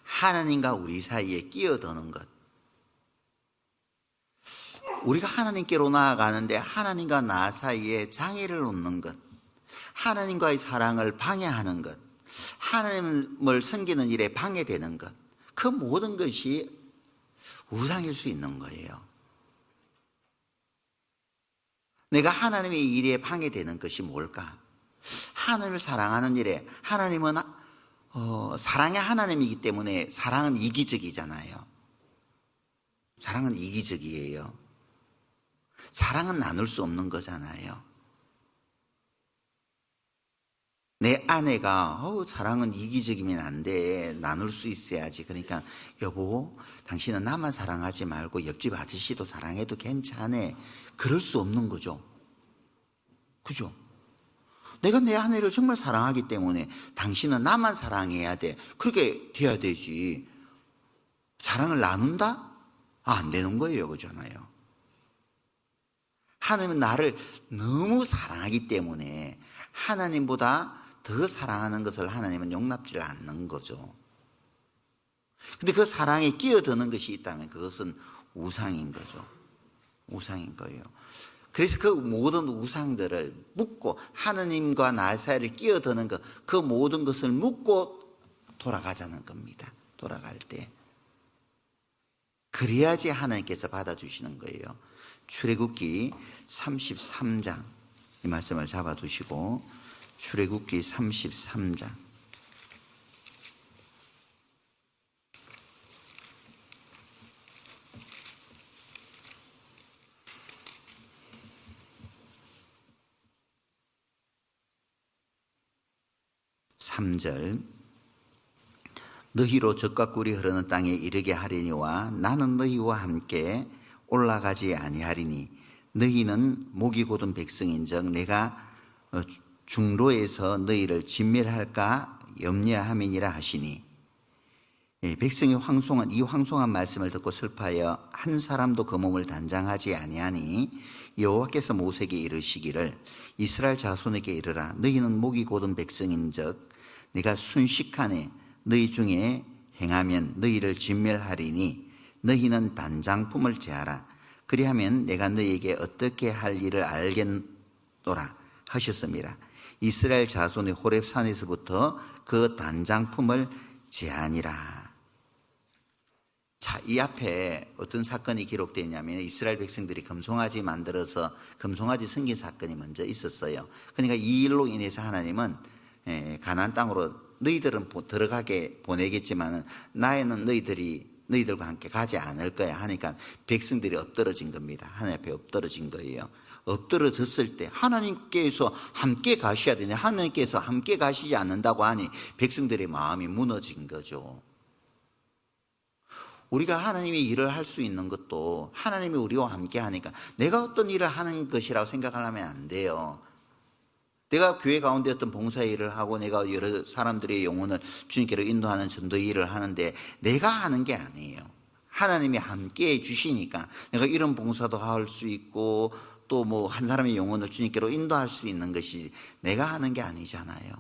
A: 하나님과 우리 사이에 끼어드는 것. 우리가 하나님께로 나아가는데 하나님과 나 사이에 장애를 놓는 것, 하나님과의 사랑을 방해하는 것, 하나님을 섬기는 일에 방해되는 것, 그 모든 것이 우상일 수 있는 거예요. 내가 하나님의 일에 방해되는 것이 뭘까? 하나님을 사랑하는 일에, 하나님은 사랑의 하나님이기 때문에 사랑은 이기적이잖아요. 사랑은 이기적이에요. 사랑은 나눌 수 없는 거잖아요. 내 아내가 사랑은 이기적이면 안 돼, 나눌 수 있어야지. 그러니까 여보, 당신은 나만 사랑하지 말고 옆집 아저씨도 사랑해도 괜찮아. 그럴 수 없는 거죠. 그죠? 내가 내 아내를 정말 사랑하기 때문에 당신은 나만 사랑해야 돼, 그렇게 돼야 되지. 사랑을 나눈다? 안 되는 거예요. 그잖아요. 하나님은 나를 너무 사랑하기 때문에 하나님보다 더 사랑하는 것을 하나님은 용납지 않는 거죠. 근데 그 사랑에 끼어드는 것이 있다면 그것은 우상인 거죠. 우상인 거예요. 그래서 그 모든 우상들을 묻고 하느님과 나 사이를 끼어드는 것, 그 모든 것을 묻고 돌아가자는 겁니다. 돌아갈 때. 그래야지 하나님께서 받아주시는 거예요. 출애굽기 33장 이 말씀을 잡아두시고 출애굽기 33장 3절 너희로 젖과 꿀이 흐르는 땅에 이르게 하리니와 나는 너희와 함께 올라가지 아니하리니 너희는 목이 곧은 백성인즉 내가 중로에서 너희를 진멸할까 염려함이니라 하시니 백성이 이 황송한 말씀을 듣고 슬퍼하여 한 사람도 그 몸을 단장하지 아니하니 여호와께서 모세에게 이르시기를 이스라엘 자손에게 이르라 너희는 목이 곧은 백성인즉 내가 순식간에 너희 중에 행하면 너희를 진멸하리니 너희는 단장품을 제하라 그리하면 내가 너희에게 어떻게 할 일을 알겠노라 하셨습니다. 이스라엘 자손의 호렙산에서부터 그 단장품을 제하니라. 자, 이 앞에 어떤 사건이 기록되어 있냐면 이스라엘 백성들이 금송아지 만들어서 금송아지 섬긴 사건이 먼저 있었어요. 그러니까 이 일로 인해서 하나님은 가나안 땅으로 너희들은 들어가게 보내겠지만 나에는 너희들과 함께 가지 않을 거야 하니까 백성들이 엎드러진 겁니다. 하나님 앞에 엎드러진 거예요. 엎드러졌을 때 하나님께서 함께 가셔야 되는데 하나님께서 함께 가시지 않는다고 하니 백성들의 마음이 무너진 거죠. 우리가 하나님의 일을 할 수 있는 것도 하나님이 우리와 함께 하니까 내가 어떤 일을 하는 것이라고 생각하면 안 돼요. 내가 교회 가운데 어떤 봉사 일을 하고 내가 여러 사람들의 영혼을 주님께로 인도하는 전도 일을 하는데 내가 하는 게 아니에요. 하나님이 함께 해 주시니까 내가 이런 봉사도 할 수 있고 또 뭐 한 사람의 영혼을 주님께로 인도할 수 있는 것이 내가 하는 게 아니잖아요.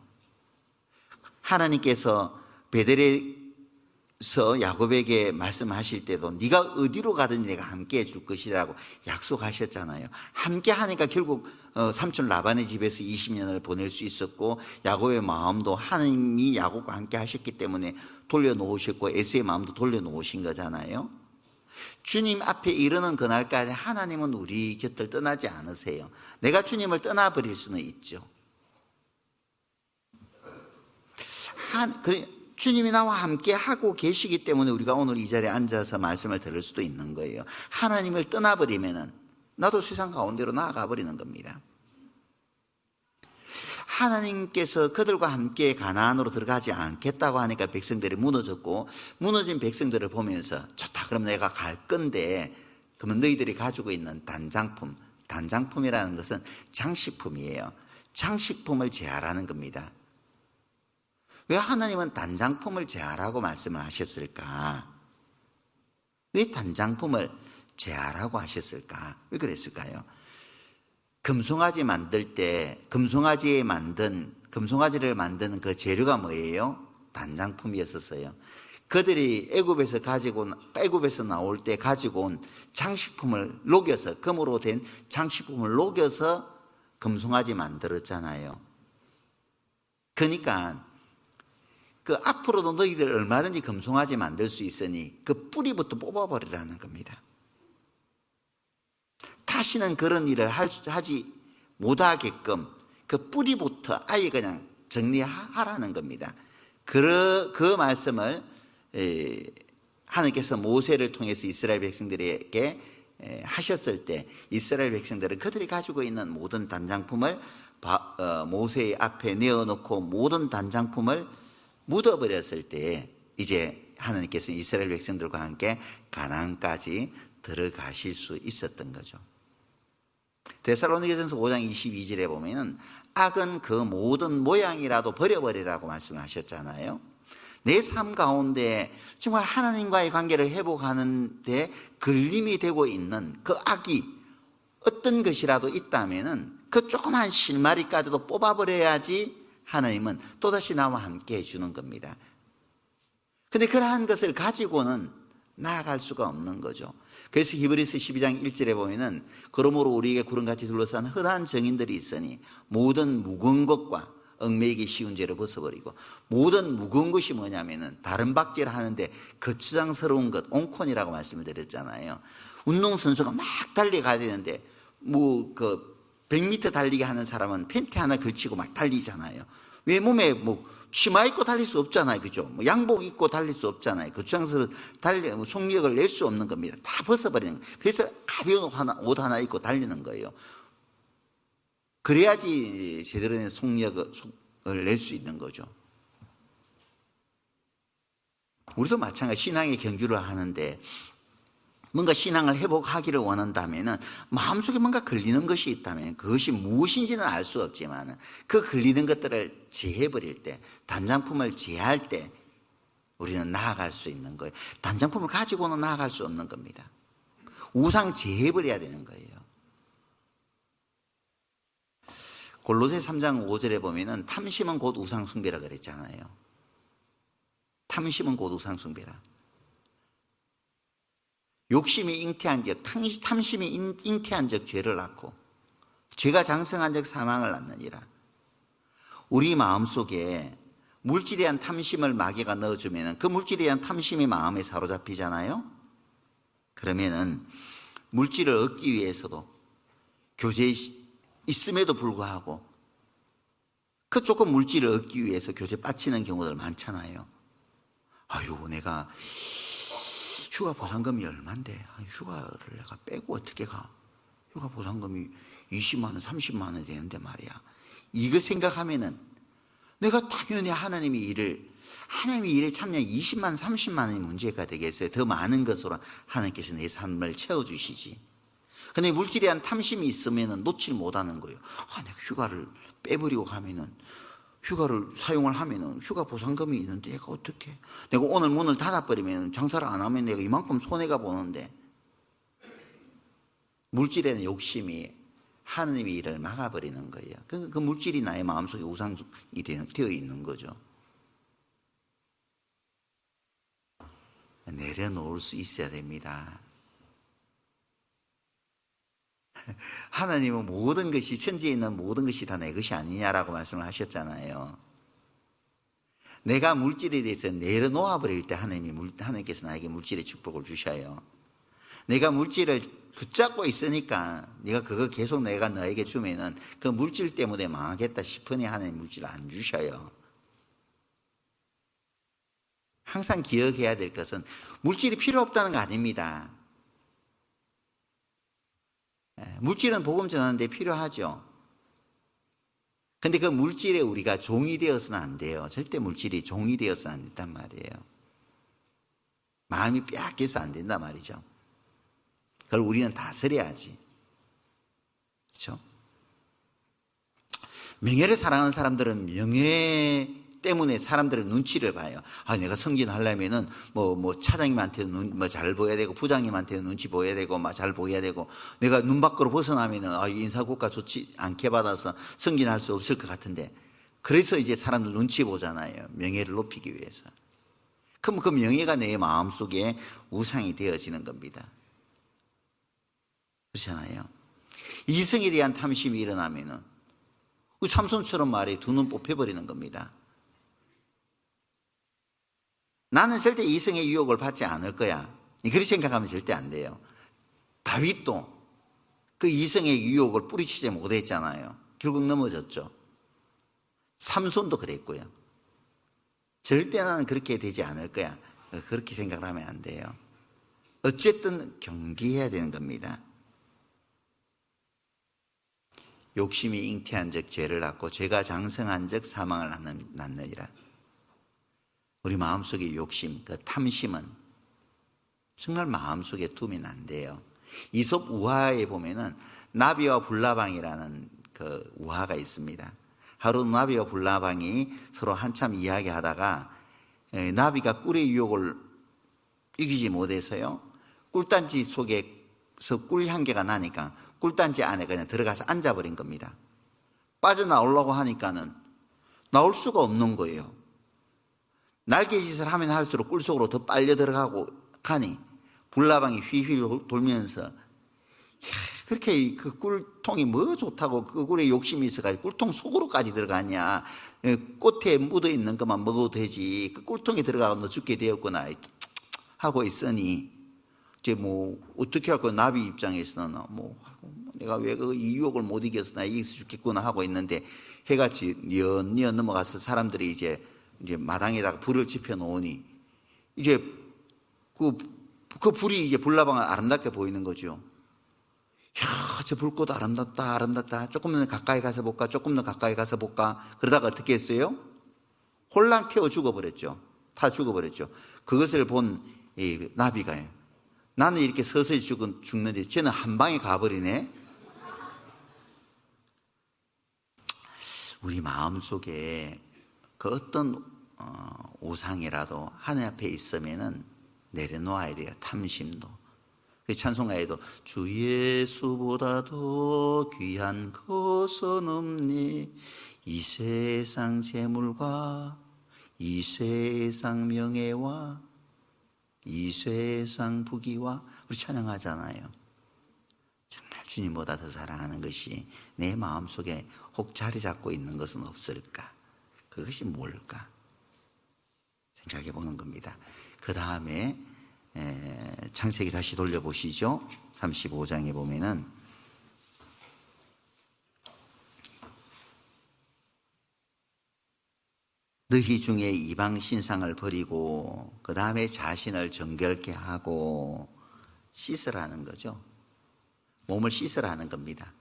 A: 하나님께서 베델에서 야곱에게 말씀하실 때도 네가 어디로 가든지 내가 함께 해줄 것이라고 약속하셨잖아요. 함께 하니까 결국 삼촌 라반의 집에서 20년을 보낼 수 있었고 야곱의 마음도 하나님이 야곱과 함께 하셨기 때문에 돌려놓으셨고 에서의 마음도 돌려놓으신 거잖아요. 주님 앞에 이르는 그날까지 하나님은 우리 곁을 떠나지 않으세요. 내가 주님을 떠나버릴 수는 있죠. 주님이 나와 함께 하고 계시기 때문에 우리가 오늘 이 자리에 앉아서 말씀을 들을 수도 있는 거예요. 하나님을 떠나버리면은 나도 세상 가운데로 나아가 버리는 겁니다. 하나님께서 그들과 함께 가나안으로 들어가지 않겠다고 하니까 백성들이 무너졌고 무너진 백성들을 보면서 좋다 그럼 내가 갈 건데 그러면 너희들이 가지고 있는 단장품이라는 것은 장식품이에요. 장식품을 제하라는 겁니다. 왜 하나님은 단장품을 제하라고 말씀을 하셨을까? 왜 단장품을 제하라고 하셨을까? 왜 그랬을까요? 금송아지 만들 때 금송아지를 만드는 그 재료가 뭐예요? 단장품이었었어요. 그들이 애굽에서 나올 때 가지고 온 장식품을 녹여서 금으로 된 장식품을 녹여서 금송아지 만들었잖아요. 그러니까 그 앞으로도 너희들 얼마든지 금송아지 만들 수 있으니 그 뿌리부터 뽑아버리라는 겁니다. 다시는 그런 일을 하지 못하게끔 그 뿌리부터 아예 그냥 정리하라는 겁니다. 그 말씀을 하나님께서 모세를 통해서 이스라엘 백성들에게 하셨을 때 이스라엘 백성들은 그들이 가지고 있는 모든 단장품을 모세의 앞에 내어놓고 모든 단장품을 묻어버렸을 때 이제 하나님께서 이스라엘 백성들과 함께 가나안까지 들어가실 수 있었던 거죠. 데살로니가전서 5장 22절에 보면은 악은 그 모든 모양이라도 버려버리라고 말씀하셨잖아요. 내 삶 가운데 정말 하나님과의 관계를 회복하는 데 걸림이 되고 있는 그 악이 어떤 것이라도 있다면은 그 조그만 실마리까지도 뽑아버려야지 하나님은 또다시 나와 함께 해주는 겁니다. 근데 그러한 것을 가지고는 나아갈 수가 없는 거죠. 그래서 히브리서 12장 1절에 보면은 그러므로 우리에게 구름같이 둘러싼 흔한 정인들이 있으니 모든 무거운 것과 얽매이기 쉬운 죄를 벗어버리고, 모든 무거운 것이 뭐냐면은 다른 박제를 하는데 거추장스러운 것, 온콘이라고 말씀을 드렸잖아요. 운동선수가 막 달려가야 되는데 뭐 그 100m 달리기 하는 사람은 팬티 하나 걸치고 막 달리잖아요. 왜 몸에 뭐 치마 입고 달릴 수 없잖아요. 그죠? 뭐 양복 입고 달릴 수 없잖아요. 거추장스러운 속력을 낼 수 없는 겁니다. 다 벗어버리는 거예요. 그래서 가벼운 옷 하나 입고 달리는 거예요. 그래야지 제대로 된 속력을 낼 수 있는 거죠. 우리도 마찬가지 신앙의 경주를 하는데 뭔가 신앙을 회복하기를 원한다면 마음속에 뭔가 걸리는 것이 있다면 그것이 무엇인지는 알 수 없지만 그 걸리는 것들을 제해버릴 때, 단장품을 제할 때 우리는 나아갈 수 있는 거예요. 단장품을 가지고는 나아갈 수 없는 겁니다. 우상 제해버려야 되는 거예요. 골로새 3장 5절에 보면은 탐심은 곧 우상 숭배라 그랬잖아요. 탐심은 곧 우상 숭배라. 욕심이 잉태한 적, 탐심이 잉태한 적 죄를 낳고 죄가 장성한 적 사망을 낳느니라. 우리 마음속에 물질에 대한 탐심을 마귀가 넣어주면 그 물질에 대한 탐심이 마음에 사로잡히잖아요. 그러면은 물질을 얻기 위해서도 교제에 있음에도 불구하고 그 조금 물질을 얻기 위해서 교제에 빠지는 경우들 많잖아요. 아유, 내가 휴가 보상금이 얼만데 휴가를 내가 빼고 어떻게 가? 휴가 보상금이 20만 원, 30만 원 되는데 말이야. 이거 생각하면은 내가 당연히 하나님의 일에 참여한 20만 원, 30만 원이 문제가 되겠어요. 더 많은 것으로 하나님께서 내 삶을 채워주시지. 근데 물질에 대한 탐심이 있으면은 놓칠 못하는 거예요. 내가 휴가를 빼버리고 가면은, 휴가를 사용을 하면은 휴가 보상금이 있는데 내가 어떻게? 내가 오늘 문을 닫아버리면 장사를 안 하면 내가 이만큼 손해가 보는데. 물질에는 욕심이 하느님의 일을 막아버리는 거예요. 그 물질이 나의 마음속에 우상이 되어 있는 거죠. 내려놓을 수 있어야 됩니다. 하나님은 모든 것이, 천지에 있는 모든 것이 다 내 것이 아니냐라고 말씀을 하셨잖아요. 내가 물질에 대해서 내려놓아 버릴 때 하나님께서 나에게 물질의 축복을 주셔요. 내가 물질을 붙잡고 있으니까 네가 그거 계속 내가 너에게 주면은 그 물질 때문에 망하겠다 싶으니 하나님 물질을 안 주셔요. 항상 기억해야 될 것은 물질이 필요 없다는 거 아닙니다. 물질은 복음 전하는데 필요하죠. 근데 그 물질에 우리가 종이 되어서는 안 돼요. 절대 물질이 종이 되어서는 안 된단 말이에요. 마음이 빼앗겨서 안 된단 말이죠. 그걸 우리는 다스려야지. 그렇죠? 명예를 사랑하는 사람들은 명예 때문에 사람들의 눈치를 봐요. 내가 승진하려면은 차장님한테는 잘 보여야 되고, 부장님한테는 눈치 보여야 되고, 잘 보여야 되고, 내가 눈 밖으로 벗어나면은 인사고과 좋지 않게 받아서 승진할 수 없을 것 같은데, 그래서 이제 사람들 눈치 보잖아요. 명예를 높이기 위해서. 그럼 그 명예가 내 마음속에 우상이 되어지는 겁니다. 그렇잖아요. 이성에 대한 탐심이 일어나면은 삼손처럼 말해 두 눈 뽑혀버리는 겁니다. 나는 절대 이성의 유혹을 받지 않을 거야. 그렇게 생각하면 절대 안 돼요. 다윗도 그 이성의 유혹을 뿌리치지 못했잖아요. 결국 넘어졌죠. 삼손도 그랬고요. 절대 나는 그렇게 되지 않을 거야. 그렇게 생각을 하면 안 돼요. 어쨌든 경계해야 되는 겁니다. 욕심이 잉태한 적 죄를 낳고 죄가 장성한 적 사망을 낳느니라. 우리 마음속의 욕심, 그 탐심은 정말 마음속에 두면 안 돼요. 이솝 우화에 보면은 나비와 불나방이라는 그 우화가 있습니다. 하루 나비와 불나방이 서로 한참 이야기하다가 나비가 꿀의 유혹을 이기지 못해서요, 꿀단지 속에서 꿀 향기가 나니까 꿀단지 안에 그냥 들어가서 앉아버린 겁니다. 빠져나오려고 하니까는 나올 수가 없는 거예요. 날개짓을 하면 할수록 꿀속으로 더 빨려 들어가고 가니 불나방이 휘휘 돌면서 그렇게 그 꿀통이 뭐 좋다고 그 꿀에 욕심이 있어가지고 꿀통 속으로까지 들어가냐. 꽃에 묻어 있는 것만 먹어도 되지. 그 꿀통에 들어가서 너 죽게 되었구나 하고 있으니 이제 뭐 어떻게 할 거야. 나비 입장에서는 뭐 내가 왜 그 유혹을 못 이겨서 나 이기서 죽겠구나 하고 있는데 해같이 뉘엿뉘엿 넘어가서 사람들이 이제 마당에다가 불을 지펴 놓으니 이제 그 불이 이제 불나방을 아름답게 보이는 거죠. 야, 저 불꽃 아름답다, 아름답다. 조금 더 가까이 가서 볼까? 조금 더 가까이 가서 볼까? 그러다가 어떻게 했어요? 홀랑 태워 죽어버렸죠. 타 죽어버렸죠. 그것을 본 이 나비가요. 나는 이렇게 서서히 죽는데 쟤는 한 방에 가버리네. 우리 마음속에 그 어떤 우상이라도 하늘 앞에 있으면은 내려놓아야 돼요. 탐심도. 그 찬송가에도 주 예수보다 더 귀한 것은 없니 이 세상 재물과 이 세상 명예와 이 세상 부귀와 우리 찬양하잖아요. 정말 주님보다 더 사랑하는 것이 내 마음속에 혹 자리 잡고 있는 것은 없을까? 그것이 뭘까? 생각해 보는 겁니다. 그 다음에 창세기 다시 돌려보시죠. 35장에 보면은 너희 중에 이방 신상을 버리고 그 다음에 자신을 정결케 하고 씻으라는 거죠. 몸을 씻으라는 겁니다.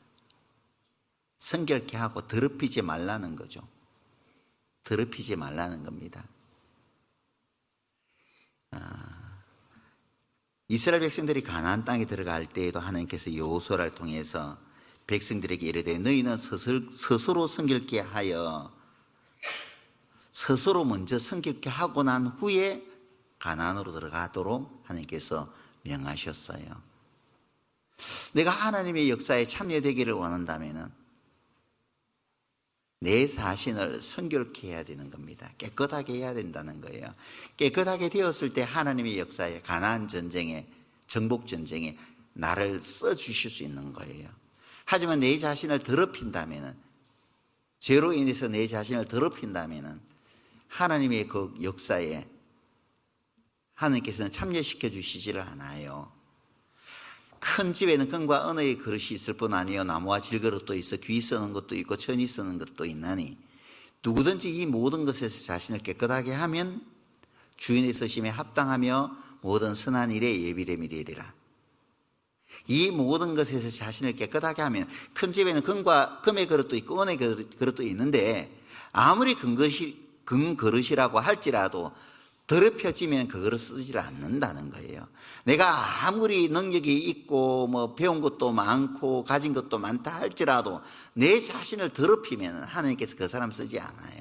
A: 성결케 하고 더럽히지 말라는 거죠. 더럽히지 말라는 겁니다. 이스라엘 백성들이 가나안 땅에 들어갈 때에도 하나님께서 여호수아를 통해서 백성들에게 이르되 너희는 스스로 성결케 하여 스스로 먼저 성결케 하고 난 후에 가나안으로 들어가도록 하나님께서 명하셨어요. 내가 하나님의 역사에 참여되기를 원한다면 내 자신을 성결케 해야 되는 겁니다. 깨끗하게 해야 된다는 거예요. 깨끗하게 되었을 때 하나님의 역사에 가나안 전쟁에 정복 전쟁에 나를 써주실 수 있는 거예요. 하지만 내 자신을 더럽힌다면 죄로 인해서 내 자신을 더럽힌다면 하나님의 그 역사에 하나님께서는 참여시켜 주시지를 않아요. 큰 집에는 금과 은의 그릇이 있을 뿐 아니요 나무와 질그릇도 있어 귀 쓰는 것도 있고 천이 쓰는 것도 있나니 누구든지 이 모든 것에서 자신을 깨끗하게 하면 주인의 쓰심에 합당하며 모든 선한 일에 예비됨이 되리라. 이 모든 것에서 자신을 깨끗하게 하면 큰 집에는 금의 그릇도 있고 은의 그릇도 있는데 아무리 금 그릇이라고 할지라도 더럽혀지면 그거를 쓰지 않는다는 거예요. 내가 아무리 능력이 있고 뭐 배운 것도 많고 가진 것도 많다 할지라도 내 자신을 더럽히면 하나님께서 그 사람 쓰지 않아요.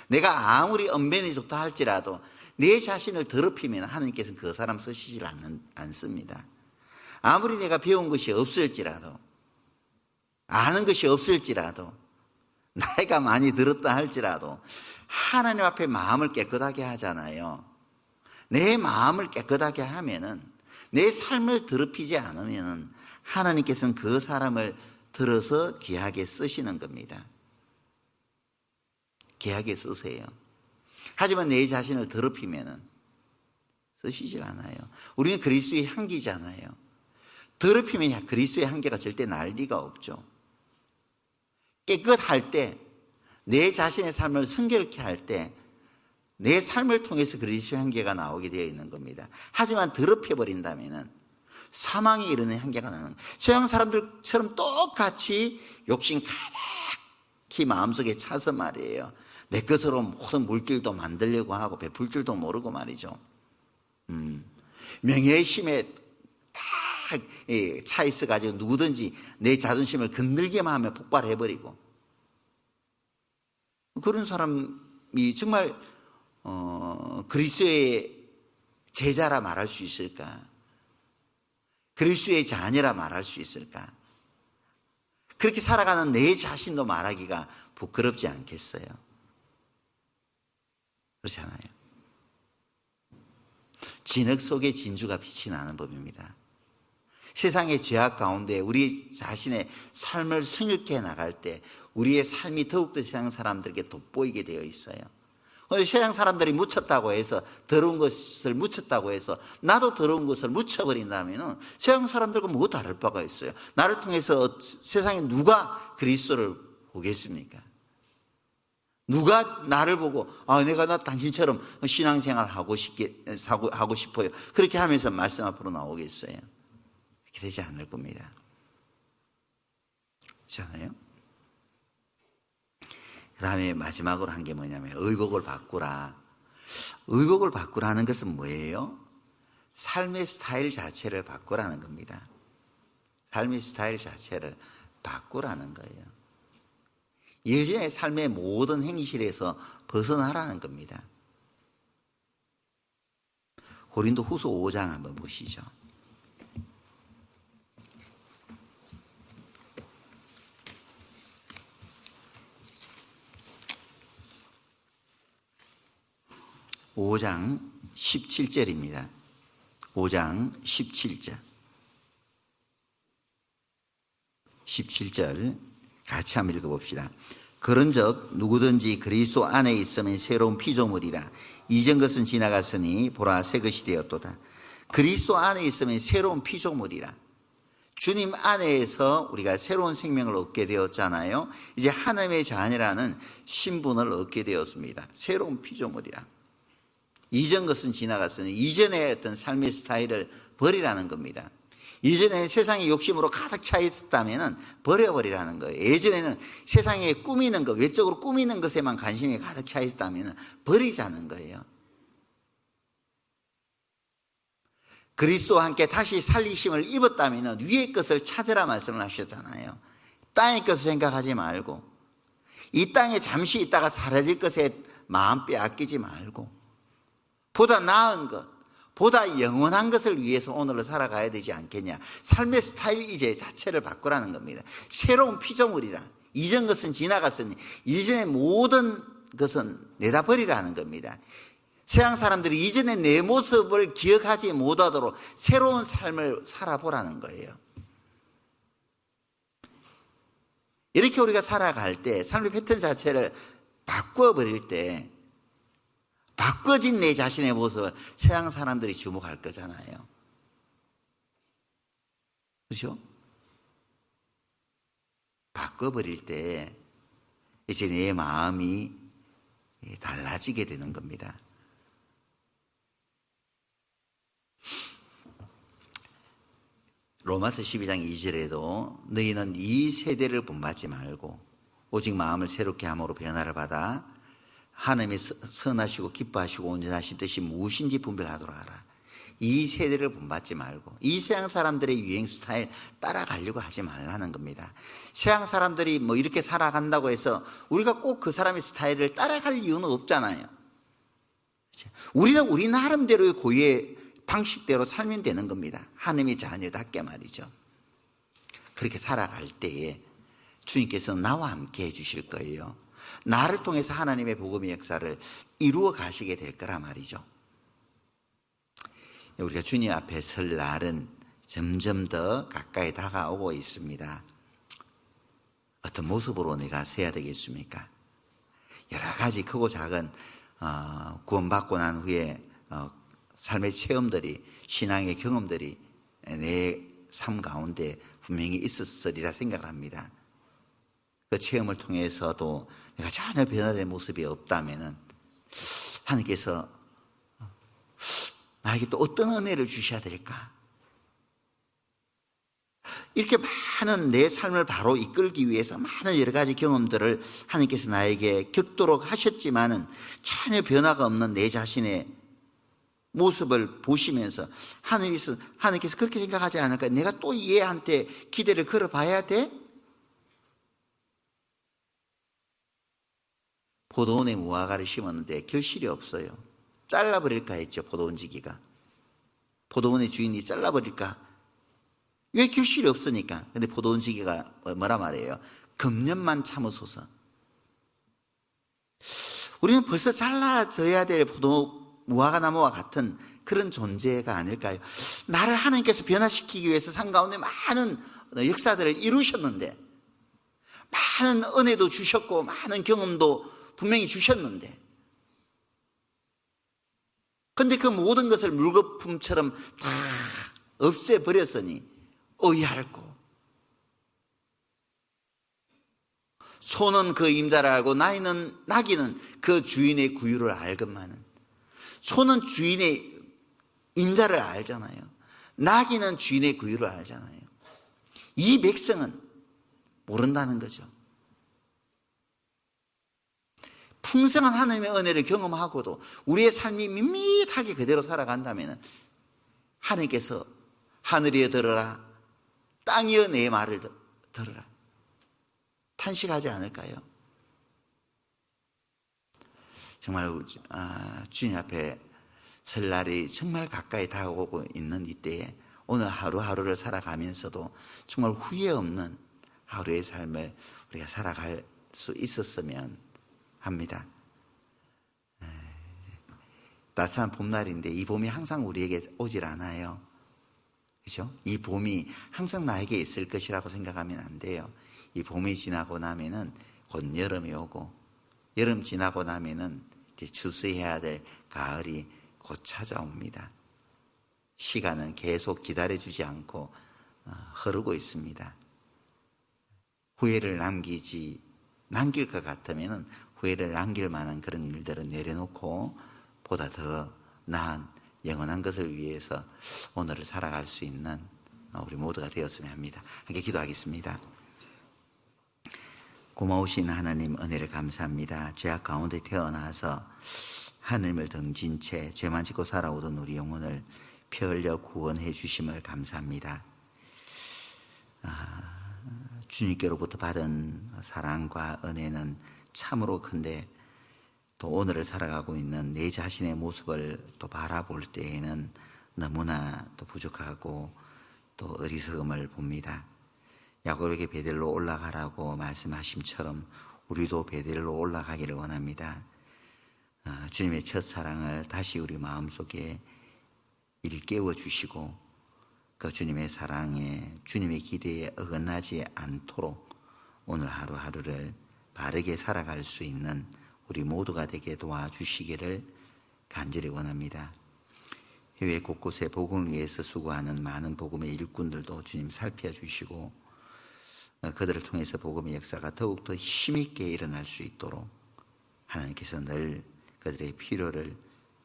A: 내가 아무리 언변이 좋다 할지라도 내 자신을 더럽히면 하나님께서 그 사람 쓰시지 않습니다. 아무리 내가 배운 것이 없을지라도 아는 것이 없을지라도 나이가 많이 들었다 할지라도 하나님 앞에 마음을 깨끗하게 하잖아요. 내 마음을 깨끗하게 하면은 내 삶을 더럽히지 않으면 하나님께서는 그 사람을 들어서 귀하게 쓰시는 겁니다. 귀하게 쓰세요. 하지만 내 자신을 더럽히면은 쓰시질 않아요. 우리는 그리스도의 향기잖아요. 더럽히면 그리스도의 향기가 절대 날 리가 없죠. 깨끗할 때 내 자신의 삶을 성결케 할 때 내 삶을 통해서 그리스도의 향기가 나오게 되어 있는 겁니다. 하지만 더럽혀 버린다면 사망이 이르는 향기가 나는 서양 사람들처럼 똑같이 욕심 가득히 마음속에 차서 말이에요. 내 것으로 모든 물질도 만들려고 하고 베풀 줄도 모르고 말이죠. 명예의 힘에 딱 차 있어가지고 누구든지 내 자존심을 건들기만 하면 폭발해버리고 그런 사람이 정말 그리스도의 제자라 말할 수 있을까? 그리스도의 자녀라 말할 수 있을까? 그렇게 살아가는 내 자신도 말하기가 부끄럽지 않겠어요? 그렇잖아요. 진흙 속에 진주가 빛이 나는 법입니다. 세상의 죄악 가운데 우리 자신의 삶을 성실케 나갈 때 우리의 삶이 더욱더 세상 사람들에게 돋보이게 되어 있어요. 세상 사람들이 묻혔다고 해서, 더러운 것을 묻혔다고 해서 나도 더러운 것을 묻혀버린다면 세상 사람들과 뭐 다를 바가 있어요. 나를 통해서 세상에 누가 그리스도를 보겠습니까? 누가 나를 보고 내가 당신처럼 신앙생활 하고 싶어요, 그렇게 하면서 말씀 앞으로 나오겠어요? 그렇게 되지 않을 겁니다. 그렇지 않아요? 그 다음에 마지막으로 한 게 뭐냐면 의복을 바꾸라. 의복을 바꾸라는 것은 뭐예요? 삶의 스타일 자체를 바꾸라는 겁니다. 삶의 스타일 자체를 바꾸라는 거예요. 예전의 삶의 모든 행실에서 벗어나라는 겁니다. 고린도 후서 5장 한번 보시죠. (5장 17절입니다) 5장 17절 같이 한번 읽어봅시다. 그런즉 누구든지 그리스도 안에 있으면 새로운 피조물이라. 이전 것은 지나갔으니 보라 새 것이 되었도다. 그리스도 안에 있으면 새로운 피조물이라. 주님 안에서 우리가 새로운 생명을 얻게 되었잖아요. 이제 하나님의 자녀라는 신분을 얻게 되었습니다. 새로운 피조물이라. 이전 것은 지나갔으니 이전의 어떤 삶의 스타일을 버리라는 겁니다. 이전에 세상의 욕심으로 가득 차 있었다면 버려버리라는 거예요. 예전에는 세상에 꾸미는 것, 외적으로 꾸미는 것에만 관심이 가득 차 있었다면 버리자는 거예요. 그리스도와 함께 다시 살리심을 입었다면 위의 것을 찾으라 말씀을 하셨잖아요. 땅의 것을 생각하지 말고, 이 땅에 잠시 있다가 사라질 것에 마음 빼앗기지 말고, 보다 나은 것, 보다 영원한 것을 위해서 오늘을 살아가야 되지 않겠냐. 삶의 스타일 이제 자체를 바꾸라는 겁니다. 새로운 피조물이라. 이전 것은 지나갔으니 이전의 모든 것은 내다 버리라는 겁니다. 세상 사람들이 이전의 내 모습을 기억하지 못하도록 새로운 삶을 살아보라는 거예요. 이렇게 우리가 살아갈 때, 삶의 패턴 자체를 바꿔버릴 때 바꿔진 내 자신의 모습을 세상 사람들이 주목할 거잖아요. 그렇죠? 바꿔버릴 때 이제 내 마음이 달라지게 되는 겁니다. 로마서 12장 2절에도 너희는 이 세대를 본받지 말고 오직 마음을 새롭게 함으로 변화를 받아 하나님의 선하시고 기뻐하시고 온전하신 뜻이 무엇인지 분별하도록 하라. 이 세대를 본받지 말고 이 세상 사람들의 유행 스타일 따라가려고 하지 말라는 겁니다. 세상 사람들이 뭐 이렇게 살아간다고 해서 우리가 꼭 그 사람의 스타일을 따라갈 이유는 없잖아요. 우리는 우리 나름대로의 고유의 방식대로 살면 되는 겁니다. 하나님의 자녀답게 말이죠. 그렇게 살아갈 때에 주님께서 나와 함께 해주실 거예요. 나를 통해서 하나님의 복음의 역사를 이루어 가시게 될 거라 말이죠. 우리가 주님 앞에 설 날은 점점 더 가까이 다가오고 있습니다. 어떤 모습으로 내가 서야 되겠습니까? 여러 가지 크고 작은 구원받고 난 후에 삶의 체험들이, 신앙의 경험들이 내 삶 가운데 분명히 있었으리라 생각을 합니다. 그 체험을 통해서도 내가 전혀 변화된 모습이 없다면 하나님께서 나에게 또 어떤 은혜를 주셔야 될까? 이렇게 많은 내 삶을 바로 이끌기 위해서 많은 여러 가지 경험들을 하나님께서 나에게 겪도록 하셨지만은 전혀 변화가 없는 내 자신의 모습을 보시면서 하나님께서 그렇게 생각하지 않을까? 내가 또 얘한테 기대를 걸어봐야 돼? 포도원에 무화과를 심었는데 결실이 없어요. 잘라버릴까 했죠. 포도원지기가. 포도원의 주인이 잘라버릴까? 왜? 결실이 없으니까. 근데 포도원지기가 뭐라 말해요? 금년만 참으소서. 우리는 벌써 잘라져야 될 무화과 나무와 같은 그런 존재가 아닐까요? 나를 하나님께서 변화시키기 위해서 삶 가운데 많은 역사들을 이루셨는데, 많은 은혜도 주셨고 많은 경험도 분명히 주셨는데, 근데 그 모든 것을 물거품처럼 다 없애버렸으니 의아할고, 소는 그 임자를 알고 나귀는 그 주인의 구유를 알건만은, 소는 주인의 임자를 알잖아요. 나귀는 주인의 구유를 알잖아요. 이 백성은 모른다는 거죠. 풍성한 하나님의 은혜를 경험하고도 우리의 삶이 밋밋하게 그대로 살아간다면 하나님께서 하늘이여 들어라, 땅이여 내 말을 들어라 탄식하지 않을까요? 정말 주님 앞에 설 날이 정말 가까이 다가오고 있는 이때에 오늘 하루하루를 살아가면서도 정말 후회 없는 하루의 삶을 우리가 살아갈 수 있었으면 합니다. 따뜻한 봄날인데 이 봄이 항상 우리에게 오질 않아요. 그렇죠? 이 봄이 항상 나에게 있을 것이라고 생각하면 안 돼요. 이 봄이 지나고 나면은 곧 여름이 오고, 여름 지나고 나면은 이제 추수해야 될 가을이 곧 찾아옵니다. 시간은 계속 기다려주지 않고 흐르고 있습니다. 후회를 남길 것 같으면 후회를 남길 만한 그런 일들은 내려놓고 보다 더 나은 영원한 것을 위해서 오늘을 살아갈 수 있는 우리 모두가 되었으면 합니다. 함께 기도하겠습니다. 고마우신 하나님, 은혜를 감사합니다. 죄악 가운데 태어나서 하나님을 등진 채 죄만 짓고 살아오던 우리 영혼을 피 흘려 구원해 주심을 감사합니다. 주님께로부터 받은 사랑과 은혜는 참으로 큰데, 또 오늘을 살아가고 있는 내 자신의 모습을 또 바라볼 때에는 너무나 또 부족하고 또 어리석음을 봅니다. 야곱에게 베델로 올라가라고 말씀하심처럼 우리도 베델로 올라가기를 원합니다. 주님의 첫사랑을 다시 우리 마음속에 일깨워 주시고, 그 주님의 사랑에, 주님의 기대에 어긋나지 않도록 오늘 하루하루를 바르게 살아갈 수 있는 우리 모두가 되게 도와주시기를 간절히 원합니다. 해외 곳곳에 복음을 위해서 수고하는 많은 복음의 일꾼들도 주님 살펴주시고, 그들을 통해서 복음의 역사가 더욱더 힘있게 일어날 수 있도록 하나님께서 늘 그들의 필요를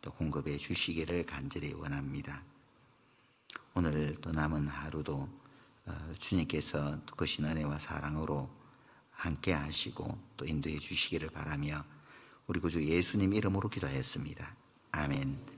A: 또 공급해 주시기를 간절히 원합니다. 오늘 또 남은 하루도 주님께서 크신 은혜와 사랑으로 함께 하시고 또 인도해 주시기를 바라며 우리 구주 예수님 이름으로 기도하였습니다. 아멘.